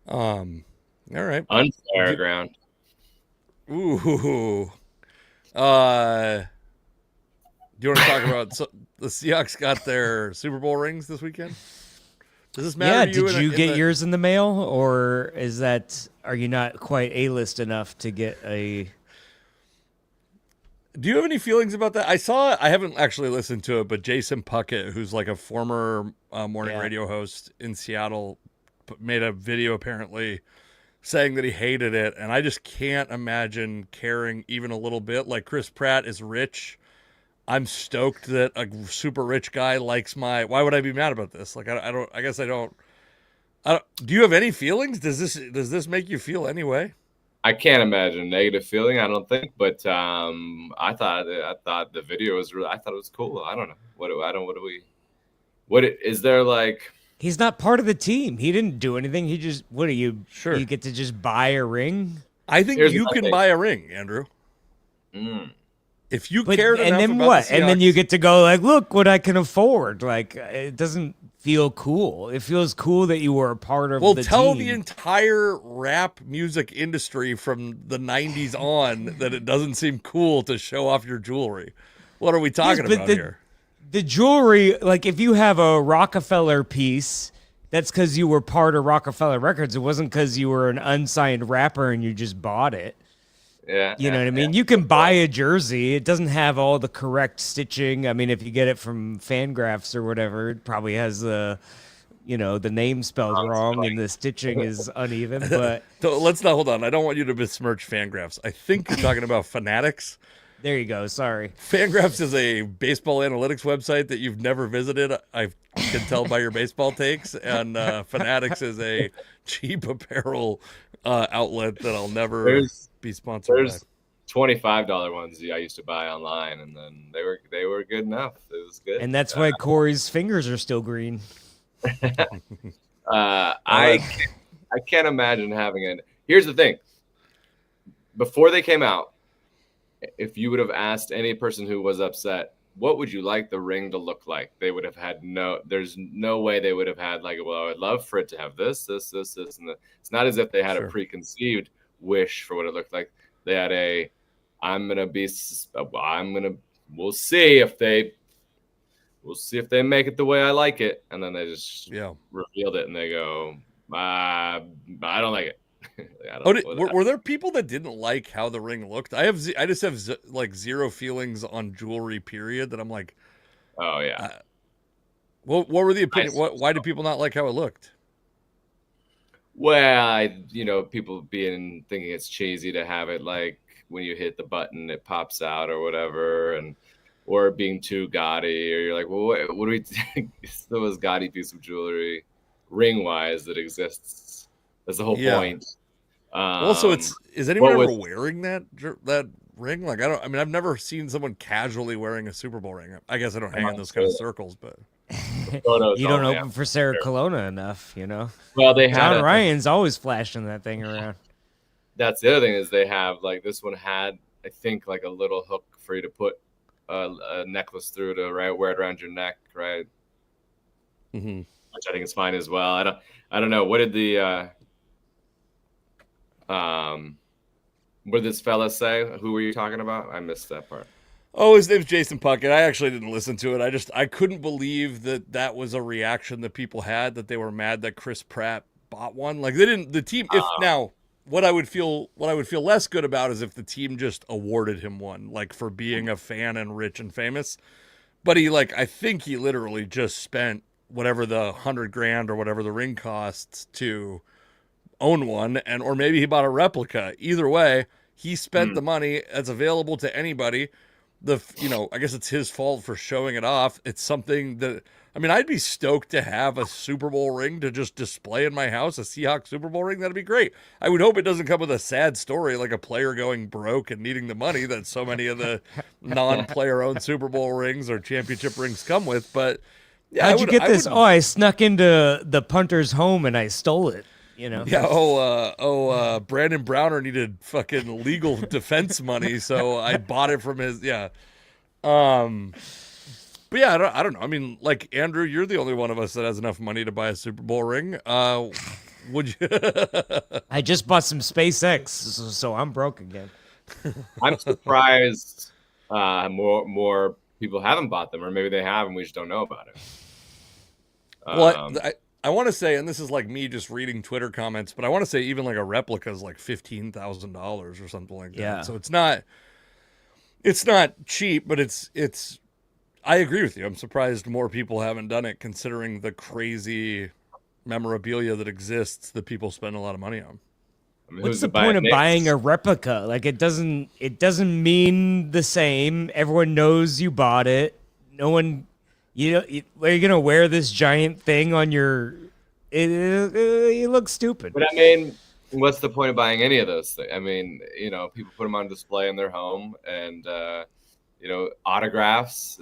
All right. Unfair Do, ground. ooh. Uh, do you want to talk about the Seahawks got their Super Bowl rings this weekend? Does this matter Yeah, to you did you in get the yours in the mail, or are you not quite A-list enough to get a? Do you have any feelings about that? I haven't actually listened to it, but Jason Puckett, who's like a former morning Yeah, radio host in Seattle, made a video apparently saying that he hated it. And I just can't imagine caring even a little bit. Like Chris Pratt is rich. I'm stoked that a super rich guy likes my. Why would I be mad about this? Like, I don't, I guess I don't. Do you have any feelings? Does this make you feel any way? I can't imagine a negative feeling. I don't think, but I thought the video was really. I thought it was cool. I don't know what do- I don't what do we what it- is there like? he's not part of the team. He didn't do anything. He just what are you? You Sure. get to just buy a ring, I think Here's you my can thing. buy a ring, Andrew. Mm. If you but cared and enough then about the what? And then you Seahawks, get to go like, look what I can afford. Like it doesn't feel cool. It feels cool that you were a part of well, the tell the team. entire rap music industry from the 90s on that it doesn't seem cool to show off your jewelry. What are we Yes, talking but about here? the jewelry, like if you have a Rockefeller piece, that's because you were part of Rockefeller Records. It wasn't because you were an unsigned rapper and you just bought it. Yeah, You know what I mean? You can buy a jersey. It doesn't have all the correct stitching. I mean, if you get it from Fangraphs or whatever, it probably has the name spelled wrong and the stitching is uneven. But So let's not hold on. I don't want you to besmirch Fangraphs. I think you're talking about Fanatics. there you go. Sorry. Fangraphs is a baseball analytics website that you've never visited. I can tell by your baseball takes. And Fanatics is a cheap apparel outlet that I'll never there's be sponsored by. there's $25 ones I used to buy online, and then they were good enough. It was good. And that's why Corey's fingers are still green. Uh, Uh, I I can't imagine having an. Here's the thing. Before they came out, if you would have asked any person who was upset, what would you like the ring to look like? They would have had no. There's no way they would have had like, well, I would love for it to have this, and it's not as if they had a sure. preconceived wish for what it looked like. They had a. I'm gonna be. I'm gonna. We'll see if they. We'll see if they make it the way I like it, and then they just Yeah. revealed it, and they go, I don't like it. I Oh, don't. were there people that didn't like how the ring looked? I just have like zero feelings on jewelry. Period. That I'm like, Oh yeah. uh, what were the I opinion? Why did people not like how it looked? Well, people being thinking it's cheesy to have it like when you hit the button, it pops out or whatever, and or being too gaudy, or you're like, well, what do we think? It's the most gaudy piece of jewelry, ring wise, that exists. That's the whole Yeah. point. Also, Um, is anyone what ever was wearing that ring? Like, I don't. I mean, I've never seen someone casually wearing a Super Bowl ring. I guess I don't I'm hang in not those kind sure. of circles, but The photos You don't only. I'm open for Sarah sure. Colonna enough. Well, they had John a. Ryan's always flashing that thing around. That's the other thing is they have like this one had I think like a little hook for you to put a necklace through to wear it around your neck, right? mm-hmm. Which I think is fine as well. I don't know what did the um what did this fella say? Who were you talking about? I missed that part. Oh, his name's Jason Puckett. I actually didn't listen to it. I couldn't believe that that was a reaction that people had, that they were mad that Chris Pratt bought one. Like they didn't. The team. If now, what I would feel less good about is if the team just awarded him one, like for being a fan and rich and famous. But I think he literally just spent whatever the 100 grand or whatever the ring costs to own one, and or maybe he bought a replica. Either way, he spent Hmm. the money that's available to anybody. I guess it's his fault for showing it off. It's something that, I mean, I'd be stoked to have a Super Bowl ring to just display in my house, a Seahawks Super Bowl ring. That'd be great. I would hope it doesn't come with a sad story like a player going broke and needing the money that so many of the non-player owned Super Bowl rings or championship rings come with. But yeah, How'd you get I this? Oh, wouldn't. I snuck into the punter's home and I stole it. Yeah. Brandon Browner needed fucking legal defense money, so I bought it from his. Yeah. Um. But yeah, I don't know. I mean, like Andrew, you're the only one of us that has enough money to buy a Super Bowl ring. Would you? I just bought some SpaceX, so I'm broke again. I'm surprised more people haven't bought them, or maybe they have and we just don't know about it. Well, I want to say, and this is like me just reading Twitter comments, but I want to say even like a replica is like $15,000 or something like that. Yeah. So it's not cheap, but it's. I agree with you. I'm surprised more people haven't done it, considering the crazy memorabilia that exists that people spend a lot of money on. I mean, What's the point of buying a replica? Like it doesn't mean the same. Everyone knows you bought it. No one, are you gonna wear this giant thing on your? It looks stupid. But I mean, what's the point of buying any of those things? I mean, people put them on display in their home, and autographs.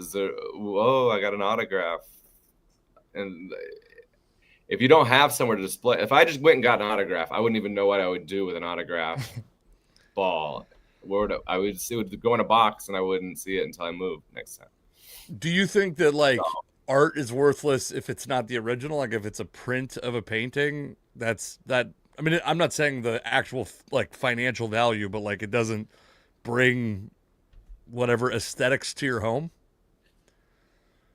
Whoa, I got an autograph, and if you don't have somewhere to display, if I just went and got an autograph, I wouldn't even know what I would do with an autograph ball. It would go in a box, and I wouldn't see it until I moved next time. Do you think that like art is worthless if it's not the original? Like if it's a print of a painting, that's that. I mean, I'm not saying the actual like financial value, but like it doesn't bring whatever aesthetics to your home.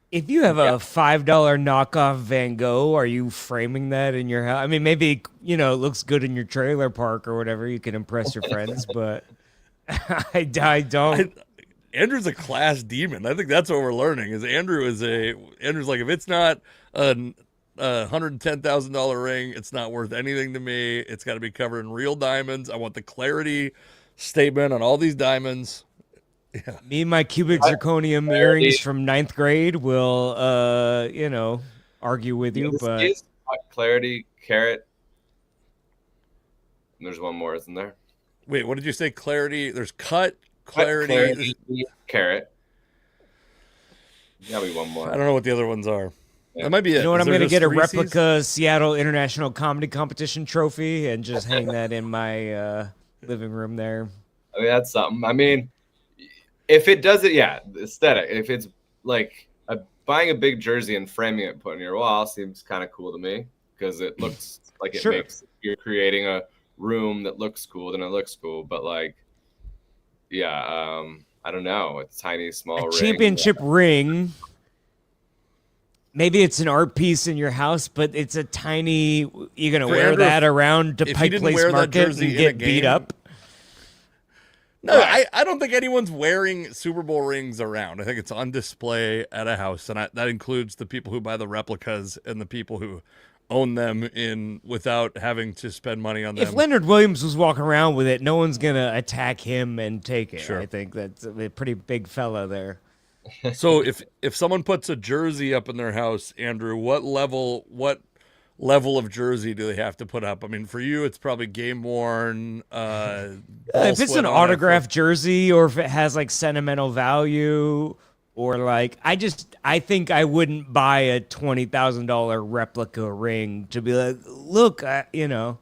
If you have a $5 knockoff Van Gogh, are you framing that in your house? I mean, maybe, it looks good in your trailer park or whatever. You can impress your friends, but I don't. Andrew's a class demon. I think that's what we're learning is Andrew's like, if it's not a $110,000 ring, it's not worth anything to me. It's got to be covered in real diamonds. I want the clarity statement on all these diamonds. Yeah. Me and my cubic zirconium earrings from 9th grade will, argue with you, but clarity, carat. And there's one more, isn't there? Wait, what did you say? Clarity. There's clarity, carat. Gotta be one more. I don't know what the other ones are. Yeah. That might be it. You know what? I'm going to get a Reese's? replica Seattle International Comedy Competition trophy and just hang that in my living room there. I mean, that's something. I mean, if it does it, yeah, the aesthetic. If it's like buying a big jersey and framing it, putting it on your wall seems kind of cool to me because it looks like it makes you're creating a room that looks cool, then it looks cool. But like, yeah, I don't know, it's tiny, small ring. Championship ring. Maybe it's an art piece in your house, but it's a tiny. You're gonna wear Andrew, that around to Pike Place Market and get beat up. No, I don't think anyone's wearing Super Bowl rings around. I think it's on display at a house, and that includes the people who buy the replicas and the people who own them without having to spend money on them. If Leonard Williams was walking around with it, no one's gonna attack him and take it. Sure. I think that's a pretty big fella there. So if someone puts a jersey up in their house, Andrew, what level of jersey do they have to put up? I mean, for you, it's probably game worn. If it's an autographed jersey, or if it has like sentimental value, or like I think I wouldn't buy a $20,000 replica ring to be like, look, and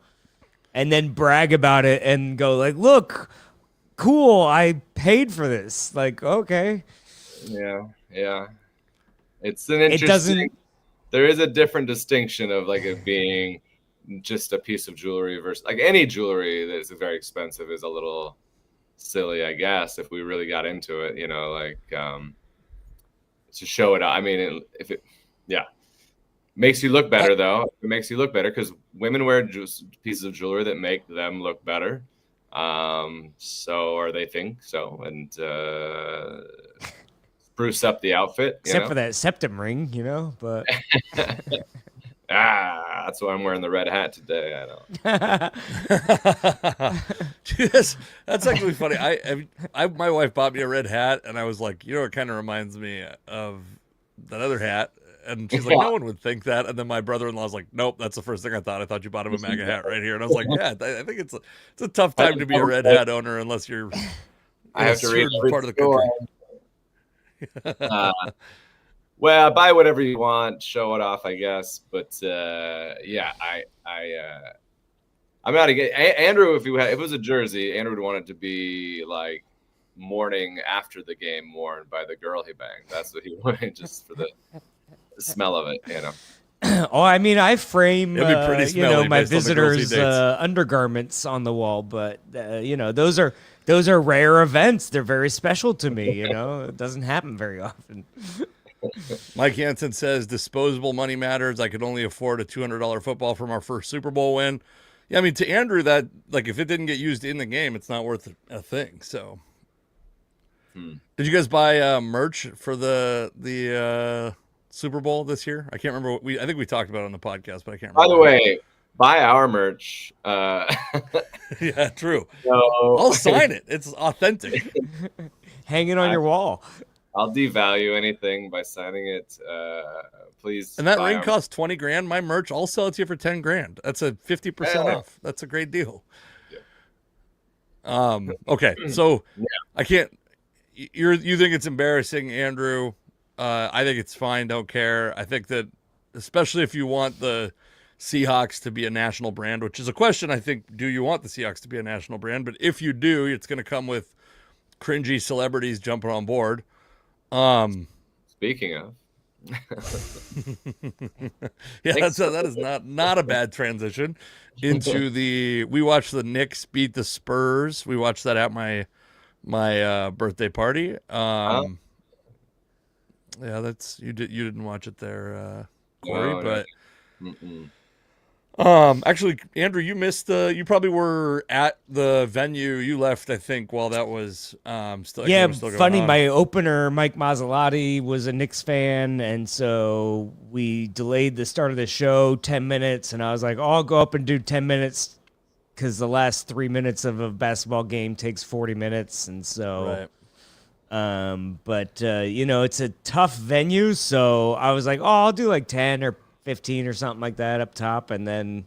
then brag about it and go like, look, cool, I paid for this. Like, okay. Yeah. It's an interesting. There is a different distinction of like it being just a piece of jewelry versus like any jewelry that is very expensive is a little silly, I guess, if we really got into it, to show it. I mean, if it, makes you look better though. It makes you look better because women wear pieces of jewelry that make them look better. Or they think so, and spruce up the outfit. Except for that septum ring, but. That's why I'm wearing the red hat today. I don't. Dude, that's actually funny. My wife bought me a red hat, and I was like, it kind of reminds me of that other hat. And she's like, no one would think that. And then my brother-in-law was like, nope, that's the first thing I thought. I thought you bought him a MAGA hat right here. And I was like, yeah, I think it's a tough time to be a red hat owner unless you're I have to read part of the country. Well, buy whatever you want, show it off, I guess. But I'm not against Andrew. If it was a jersey, Andrew would want it to be like morning after the game worn by the girl he banged. That's what he wanted, just for the smell of it. Oh, I mean, I frame, It'd be pretty smelly my based on the girls he visitors' dates. undergarments on the wall, but those are rare events. They're very special to me. It doesn't happen very often. Mike Hansen says disposable money matters. I could only afford a $200 football from our first Super Bowl win. Yeah, I mean, to Andrew, that like if it didn't get used in the game, it's not worth a thing. So, did you guys buy merch for the Super Bowl this year? I can't remember. I think we talked about it on the podcast, but I can't remember. By the way, buy our merch. Yeah, true. So I'll sign it. It's authentic. Hang it on your wall. I'll devalue anything by signing it. Please. And that ring costs 20 grand. My merch, I'll sell it to you for 10 grand. That's a 50% off. That's a great deal. Yeah. Okay. So I can't, you think it's embarrassing, Andrew. I think it's fine. Don't care. I think that especially if you want the Seahawks to be a national brand, which is a question. I think, do you want the Seahawks to be a national brand? But if you do, it's going to come with cringy celebrities jumping on board. Speaking of, yeah, that is not a bad transition into we watched the Knicks beat the Spurs. We watched that at my birthday party. Yeah, that's you didn't watch it there, Cory, but. Actually, Andrew, you missed you probably were at the venue. You left, I think, while that was still. Yeah, still going funny. on. My opener, Mike Mazzalotti, was a Knicks fan, and so we delayed the start of the show 10 minutes, and I was like, I'll go up and do 10 minutes because the last 3 minutes of a basketball game takes 40 minutes, and so. Right. But it's a tough venue, so I was like, I'll do like 10 or 15 or something like that up top, and then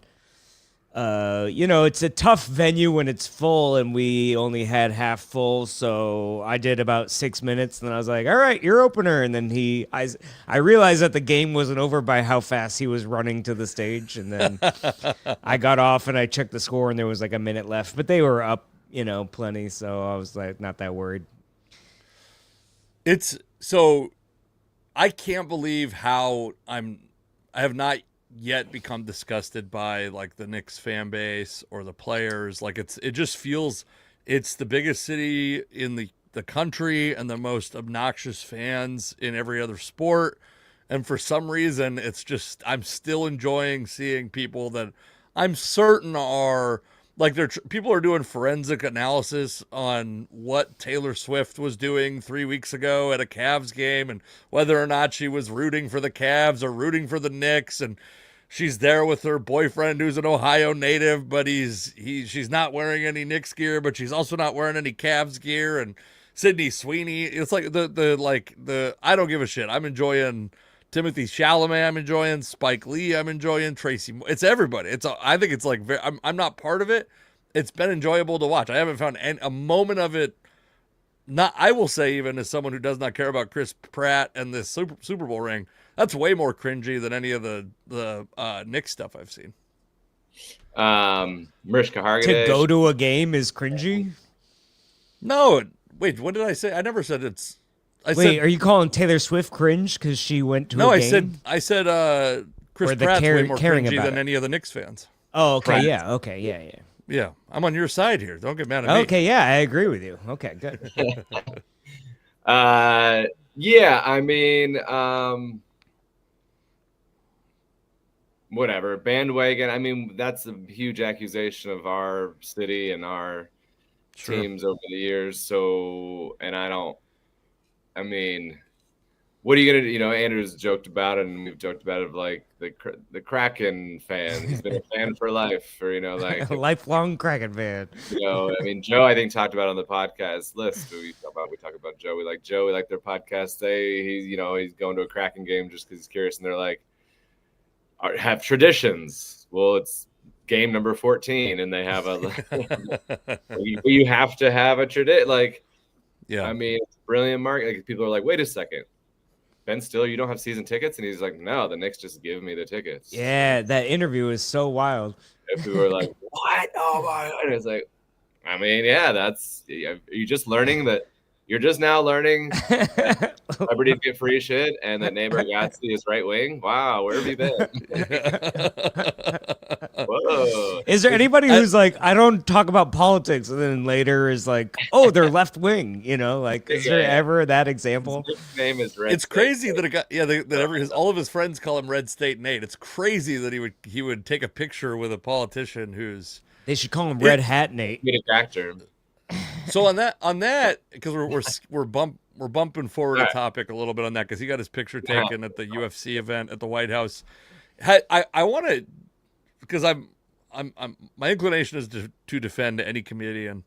it's a tough venue when it's full, and we only had half full, so I did about 6 minutes, and then I was like, all right, your opener. And then I realized that the game wasn't over by how fast he was running to the stage, and then I got off and I checked the score, and there was like a minute left, but they were up plenty, so I was like not that worried. It's so I can't believe how I have not yet become disgusted by like the Knicks fan base or the players. Like it just feels it's the biggest city in the country and the most obnoxious fans in every other sport. And for some reason, it's just I'm still enjoying seeing people that I'm certain are like people are doing forensic analysis on what Taylor Swift was doing 3 weeks ago at a Cavs game and whether or not she was rooting for the Cavs or rooting for the Knicks. And she's there with her boyfriend who's an Ohio native, but she's not wearing any Knicks gear, but she's also not wearing any Cavs gear. And Sydney Sweeney, it's like the I don't give a shit. I'm enjoying Timothy Chalamet, I'm enjoying Spike Lee, I'm enjoying Tracy. It's everybody. I think it's like I'm not part of it. It's been enjoyable to watch. I haven't found a moment of it. Not I will say, even as someone who does not care about Chris Pratt and this Super Bowl ring, that's way more cringy than any of the Knicks stuff I've seen. Mariska Hargitay. To go to a game is cringy? No, wait. What did I say? I never said it's. Are you calling Taylor Swift cringe because she went to a game? I said Chris Pratt's way more cringy than any of the Knicks fans. Oh, okay, Pratt. yeah, okay, yeah. Yeah, I'm on your side here. Don't get mad at me. Okay, yeah, I agree with you. Okay, good. Yeah, I mean, whatever. Bandwagon. I mean, that's a huge accusation of our city and our teams over the years. So, and I mean, what are you gonna do? Andrew's joked about it, and we've joked about it, like the Kraken fan. He's been a fan for life, or like a lifelong Kraken fan. I mean, Joe, I think talked about on the podcast list. We talk about Joe. We like Joe. We like their podcast. He's going to a Kraken game just because he's curious, and they're like, have traditions. Well, it's game number 14, and they have you have to have a tradition, Yeah, I mean, it's brilliant, Mark. Like, people are like, wait a second, Ben Stiller, you don't have season tickets? And he's like, no, the Knicks just give me the tickets. Yeah, that interview is so wild. And people are like, what? Oh my God. And it's like, I mean, yeah, are you just learning that you're just now learning celebrities get free shit, and that neighbor Gatsby is right wing. Wow, where have you been? Whoa. Is there anybody who's like, I don't talk about politics, and then later is like, oh, they're left wing? You know, like, is there ever that example? His name is Red It's State crazy Nate. that all of his friends call him Red State Nate. It's crazy that he would take a picture with a politician who's. They should call him Red Hat Nate. Get a actor. So on that, because we're bumping forward a Right. topic a little bit on that because he got his picture taken at the UFC event at the White House. I want to, because I'm my inclination is to defend any comedian.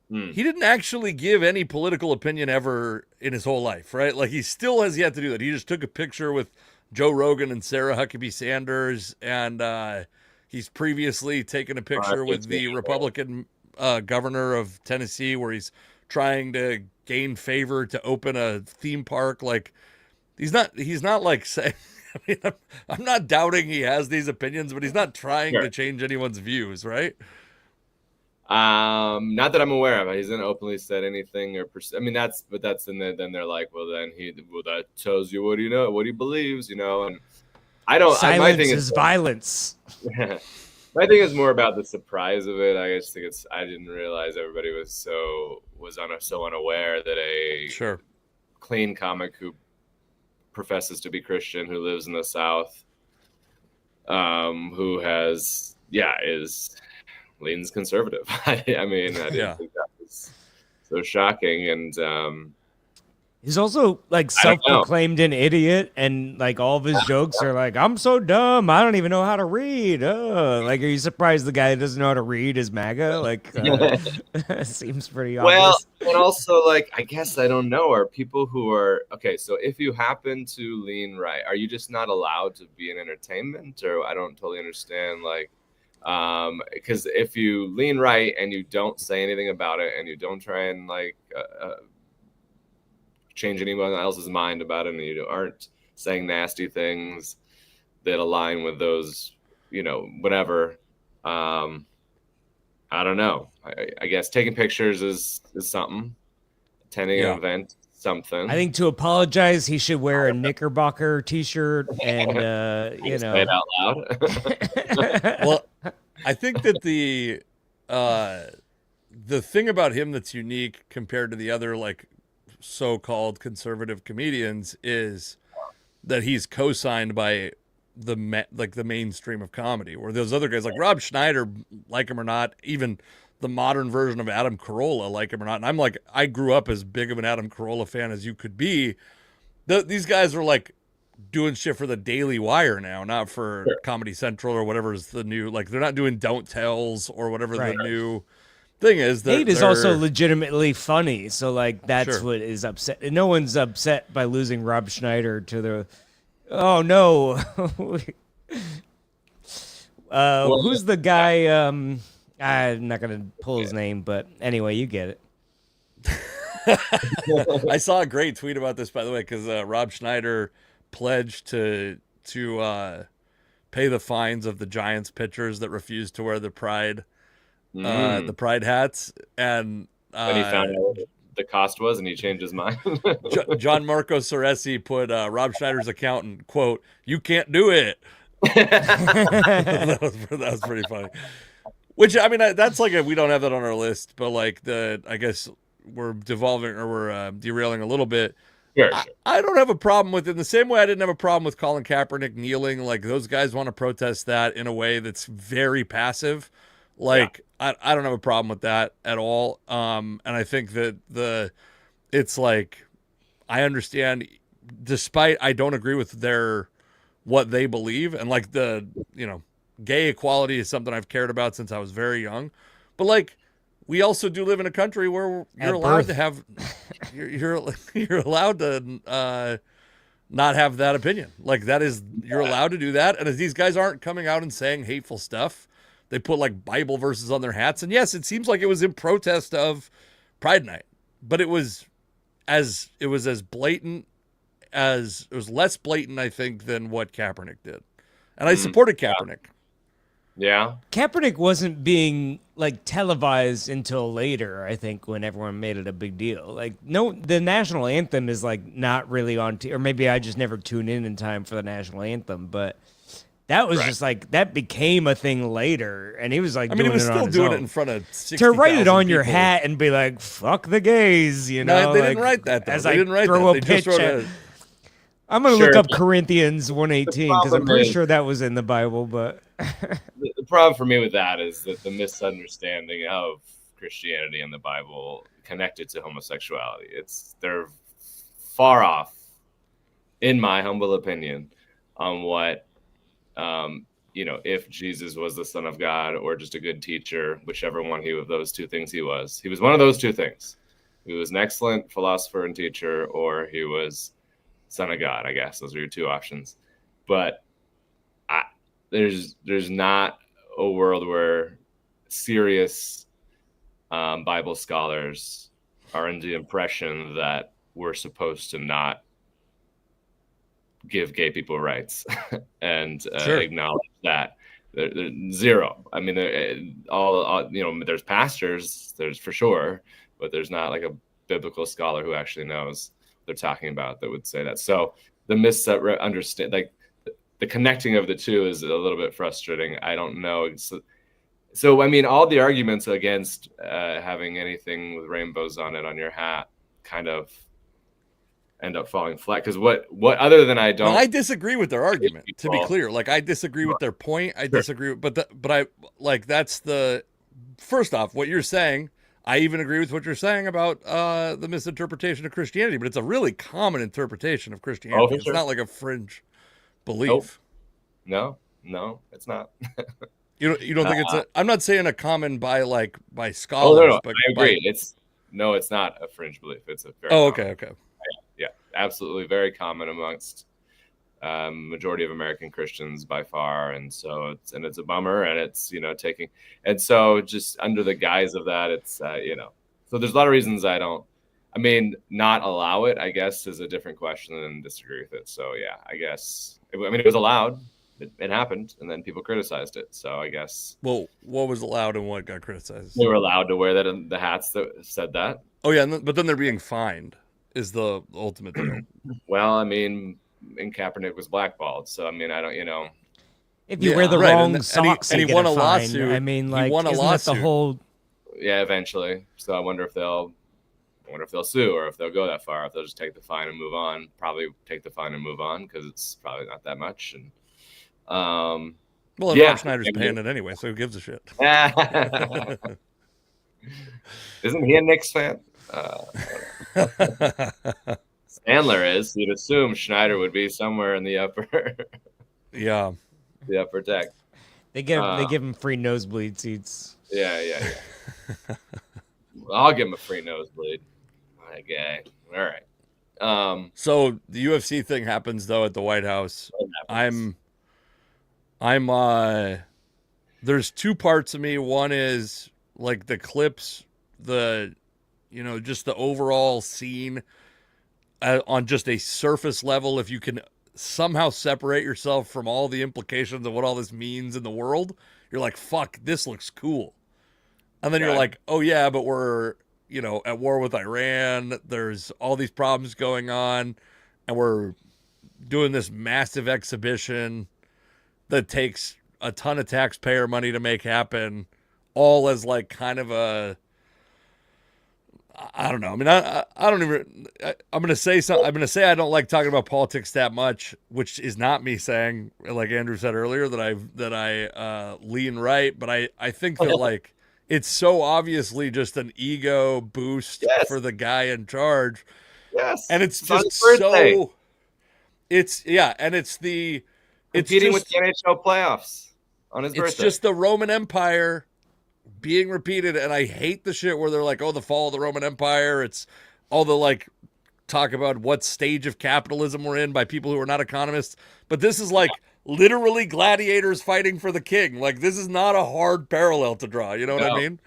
He didn't actually give any political opinion ever in his whole life, right? Like he still has yet to do that. He just took a picture with Joe Rogan and Sarah Huckabee Sanders, and he's previously taken a picture with the Republican governor of Tennessee, where he's trying to gain favor to open a theme park. Like he's not like saying. I mean, I'm not doubting he has these opinions, but he's not trying to change anyone's views, right? Not that I'm aware of. He hasn't openly said anything I mean, then they're like, well, that tells you what he believes, and I don't. Silence my thing is violence. My thing is more about the surprise of it. I just think I didn't realize everybody was so unaware that a clean comic who professes to be Christian, who lives in the South, who leans conservative. I mean, I didn't think that was so shocking. And he's also like self-proclaimed an idiot, and like all of his jokes are like, I'm so dumb, I don't even know how to read. Like, are you surprised the guy that doesn't know how to read is MAGA? Like, seems pretty obvious. Well, and also, like, I guess I don't know. Are people who are okay? So if you happen to lean right, are you just not allowed to be in entertainment? Or I don't totally understand. Like, because if you lean right and you don't say anything about it, and you don't try and like change anyone else's mind about it, and you aren't saying nasty things that align with those, whatever. I don't know. I guess taking pictures is something. Attending an event, something. I think to apologize, he should wear a Knickerbocker T-shirt and say it out loud. Well, I think that the thing about him that's unique compared to the other like so-called conservative comedians is that he's co-signed by the mainstream of comedy, where those other guys like Rob Schneider, like him or not, even the modern version of Adam Carolla, like him or not. And I'm like, I grew up as big of an Adam Carolla fan as you could be. These guys are like doing shit for the Daily Wire now, not for Comedy Central or whatever is the new, like they're not doing Don't Tells or whatever the new thing is. Nate is also legitimately funny, so like that's what is upset. No one's upset by losing Rob Schneider to the. Oh no! Who's the guy? I'm not gonna pull his name, but anyway, you get it. I saw a great tweet about this, by the way, because Rob Schneider pledged to pay the fines of the Giants pitchers that refused to wear the pride hats, and he found out what the cost was, and he changed his mind. John Marco Ceresi put Rob Schneider's accountant, quote, "You can't do it." that was pretty funny. Which, I mean, that's like we don't have that on our list, but like I guess we're devolving or we're derailing a little bit. Sure. I don't have a problem with it. In the same way I didn't have a problem with Colin Kaepernick kneeling. Like those guys want to protest that in a way that's very passive. Like I don't have a problem with that at all. And I think that it's like I understand, despite I don't agree with what they believe, and like gay equality is something I've cared about since I was very young. But like we also do live in a country where you're allowed to have you're allowed to not have that opinion. Like that is you're allowed to do that. And if these guys aren't coming out and saying hateful stuff, they put like Bible verses on their hats. And yes, it seems like it was in protest of Pride Night, but it was as blatant it was less blatant, I think, than what Kaepernick did. And I supported Kaepernick. Yeah. Kaepernick wasn't being like televised until later, I think, when everyone made it a big deal. Like, no, the national anthem is like not really on, or maybe I just never tuned in time for the national anthem, but that was just like, that became a thing later. And he was like, I mean, he doing was it on still his doing it own. in front of 60,000 To write it on your people. hat and be like, fuck the gays, you know? No, they like, didn't write that, though. As They I didn't write throw that. a They pitch just wrote at, a... I'm going to Sure. look up Corinthians 1:18 because I'm problem pretty is- sure that was in the Bible, but The problem for me with that is that the misunderstanding of Christianity and the Bible connected to homosexuality. They're far off, in my humble opinion, on what if Jesus was the Son of God or just a good teacher, whichever one of those two things he was. He was one of those two things. He was an excellent philosopher and teacher, or he was Son of God, I guess. Those are your two options. But there's not a world where serious Bible scholars are under the impression that we're supposed to not give gay people rights and acknowledge that. They're zero. I mean, all there's pastors, there's for sure, but there's not like a biblical scholar who actually knows what they're talking about that would say that. So the misunderstand, like the connecting of the two, is a little bit frustrating. I don't know. So I mean, all the arguments against having anything with rainbows on it on your hat kind of end up falling flat, because what other than I disagree with their argument, to be clear. Like, I disagree with their point. I disagree, but I like, that's the first off, what you're saying. I even agree with what you're saying about the misinterpretation of Christianity, but it's a really common interpretation of Christianity. It's not like a fringe belief. No, it's not. You don't think it's I'm not saying a common by scholars. No, but I agree. It's not a fringe belief. It's a very okay. Yeah, absolutely very common amongst majority of American Christians by far, and so it's a bummer, and it's taking, and so just under the guise of that, it's so there's a lot of reasons not allow it, I guess, is a different question than disagree with it. So yeah, I guess it was allowed. It happened, and then people criticized it. So I guess. Well, what was allowed and what got criticized? They were allowed to wear that in the hats that said that. Oh yeah, but then they're being fined. Is the ultimate deal. Well, I mean, and Kaepernick was blackballed, so I mean, I don't, if you wear the wrong socks, and he won a lawsuit. I mean, like, he won a isn't lawsuit. that the whole? Yeah, eventually. So I wonder if they'll sue, or if they'll go that far. If they'll just take the fine and move on. Probably take the fine and move on, because it's probably not that much. And well, Rob Schneider's paying it anyway, so who gives a shit? Isn't he a Knicks fan? Sandler is. You'd assume Schneider would be somewhere in the upper. Yeah. The upper deck. They give him free nosebleed seats. Yeah. Well, I'll give him a free nosebleed. My guy. All right. So the UFC thing happens though at the White House. There's two parts of me. One is like the clips, just the overall scene on just a surface level. If you can somehow separate yourself from all the implications of what all this means in the world, you're like, fuck, this looks cool. And then you're like, oh yeah, but we're, at war with Iran. There's all these problems going on, and we're doing this massive exhibition that takes a ton of taxpayer money to make happen, all as like kind of a, I don't know. I mean, I don't even, I'm going to say something. I'm going to say I don't like talking about politics that much, which is not me saying, like Andrew said earlier, that I lean right. But I think that like, it's so obviously just an ego boost for the guy in charge. Yes. And it's just so, and it's competing with the NHL playoffs on his birthday. It's just the Roman Empire being repeated, and I hate the shit where they're like, oh, the fall of the Roman Empire. It's all the like talk about what stage of capitalism we're in by people who are not economists. But this is like literally gladiators fighting for the king. Like, this is not a hard parallel to draw. You know what I mean?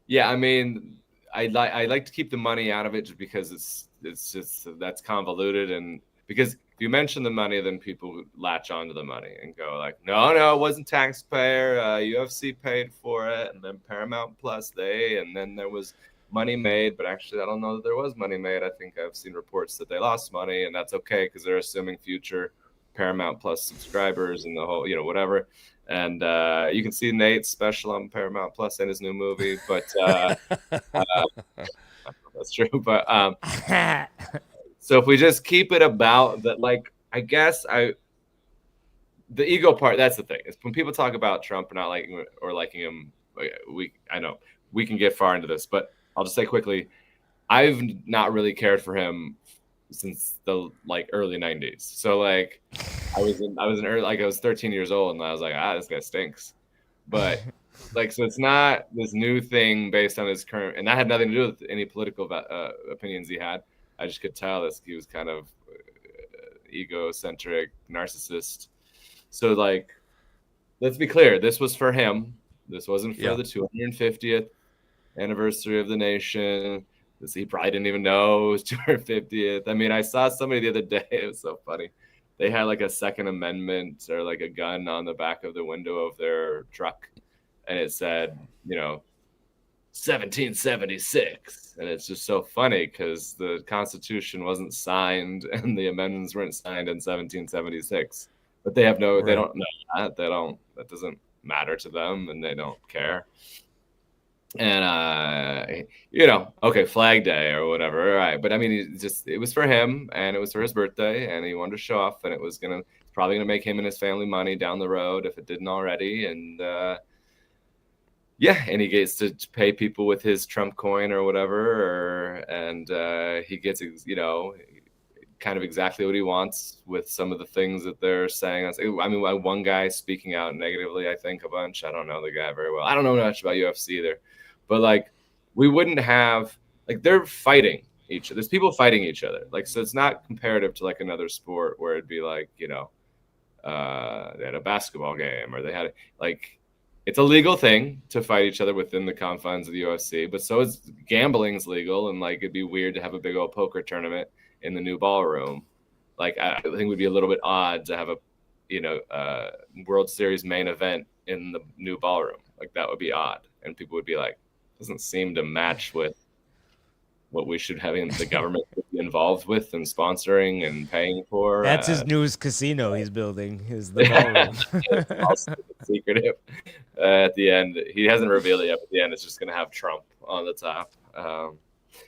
Yeah, I mean, I like to keep the money out of it just because it's just that's convoluted, and because if you mention the money, then people latch onto the money and go like, no, it wasn't taxpayer. UFC paid for it, and then Paramount Plus and then there was money made. But actually, I don't know that there was money made. I think I've seen reports that they lost money, and that's okay because they're assuming future Paramount Plus subscribers and the whole, whatever. And you can see Nate's special on Paramount Plus and his new movie, but that's true. But so if we just keep it about that, like, I guess the ego part, that's the thing. It's when people talk about Trump not liking or liking him, I know we can get far into this, but I'll just say quickly, I've not really cared for him since the early 90s. So like I was 13 years old and I was like, this guy stinks. But so it's not this new thing based on his current, and that had nothing to do with any political opinions he had. I just could tell that he was kind of egocentric, narcissist. So like, let's be clear, this was for him. This wasn't for the 250th anniversary of the nation. He probably didn't even know it was 250th. I mean, I saw somebody the other day. It was so funny. They had like a Second Amendment or like a gun on the back of the window of their truck. And it said, 1776. And it's just so funny because the Constitution wasn't signed and the amendments weren't signed in 1776. But they have they don't know that. That doesn't matter to them and they don't care. And okay, Flag Day or whatever, all right. But I mean, it was for him and it was for his birthday and he wanted to show off, and it was probably gonna make him and his family money down the road if it didn't already. And and he gets to pay people with his Trump coin or whatever, and he gets kind of exactly what he wants with some of the things that they're saying. I mean, one guy speaking out negatively, I think a bunch. I don't know the guy very well. I don't know much about UFC either. But like, we wouldn't have they're fighting there's people fighting each other. So it's not comparative to like another sport where it'd be like, they had a basketball game or they had it's a legal thing to fight each other within the confines of the UFC, but so is gambling's legal. And it'd be weird to have a big old poker tournament in the new ballroom. I think it would be a little bit odd to have a, World Series main event in the new ballroom. That would be odd. And people would be like, doesn't seem to match with what we should have the government be involved with and sponsoring and paying for. That's his newest casino he's building, is the ballroom. It's also secretive. At the end, he hasn't revealed it yet, but at the end, it's just going to have Trump on the top.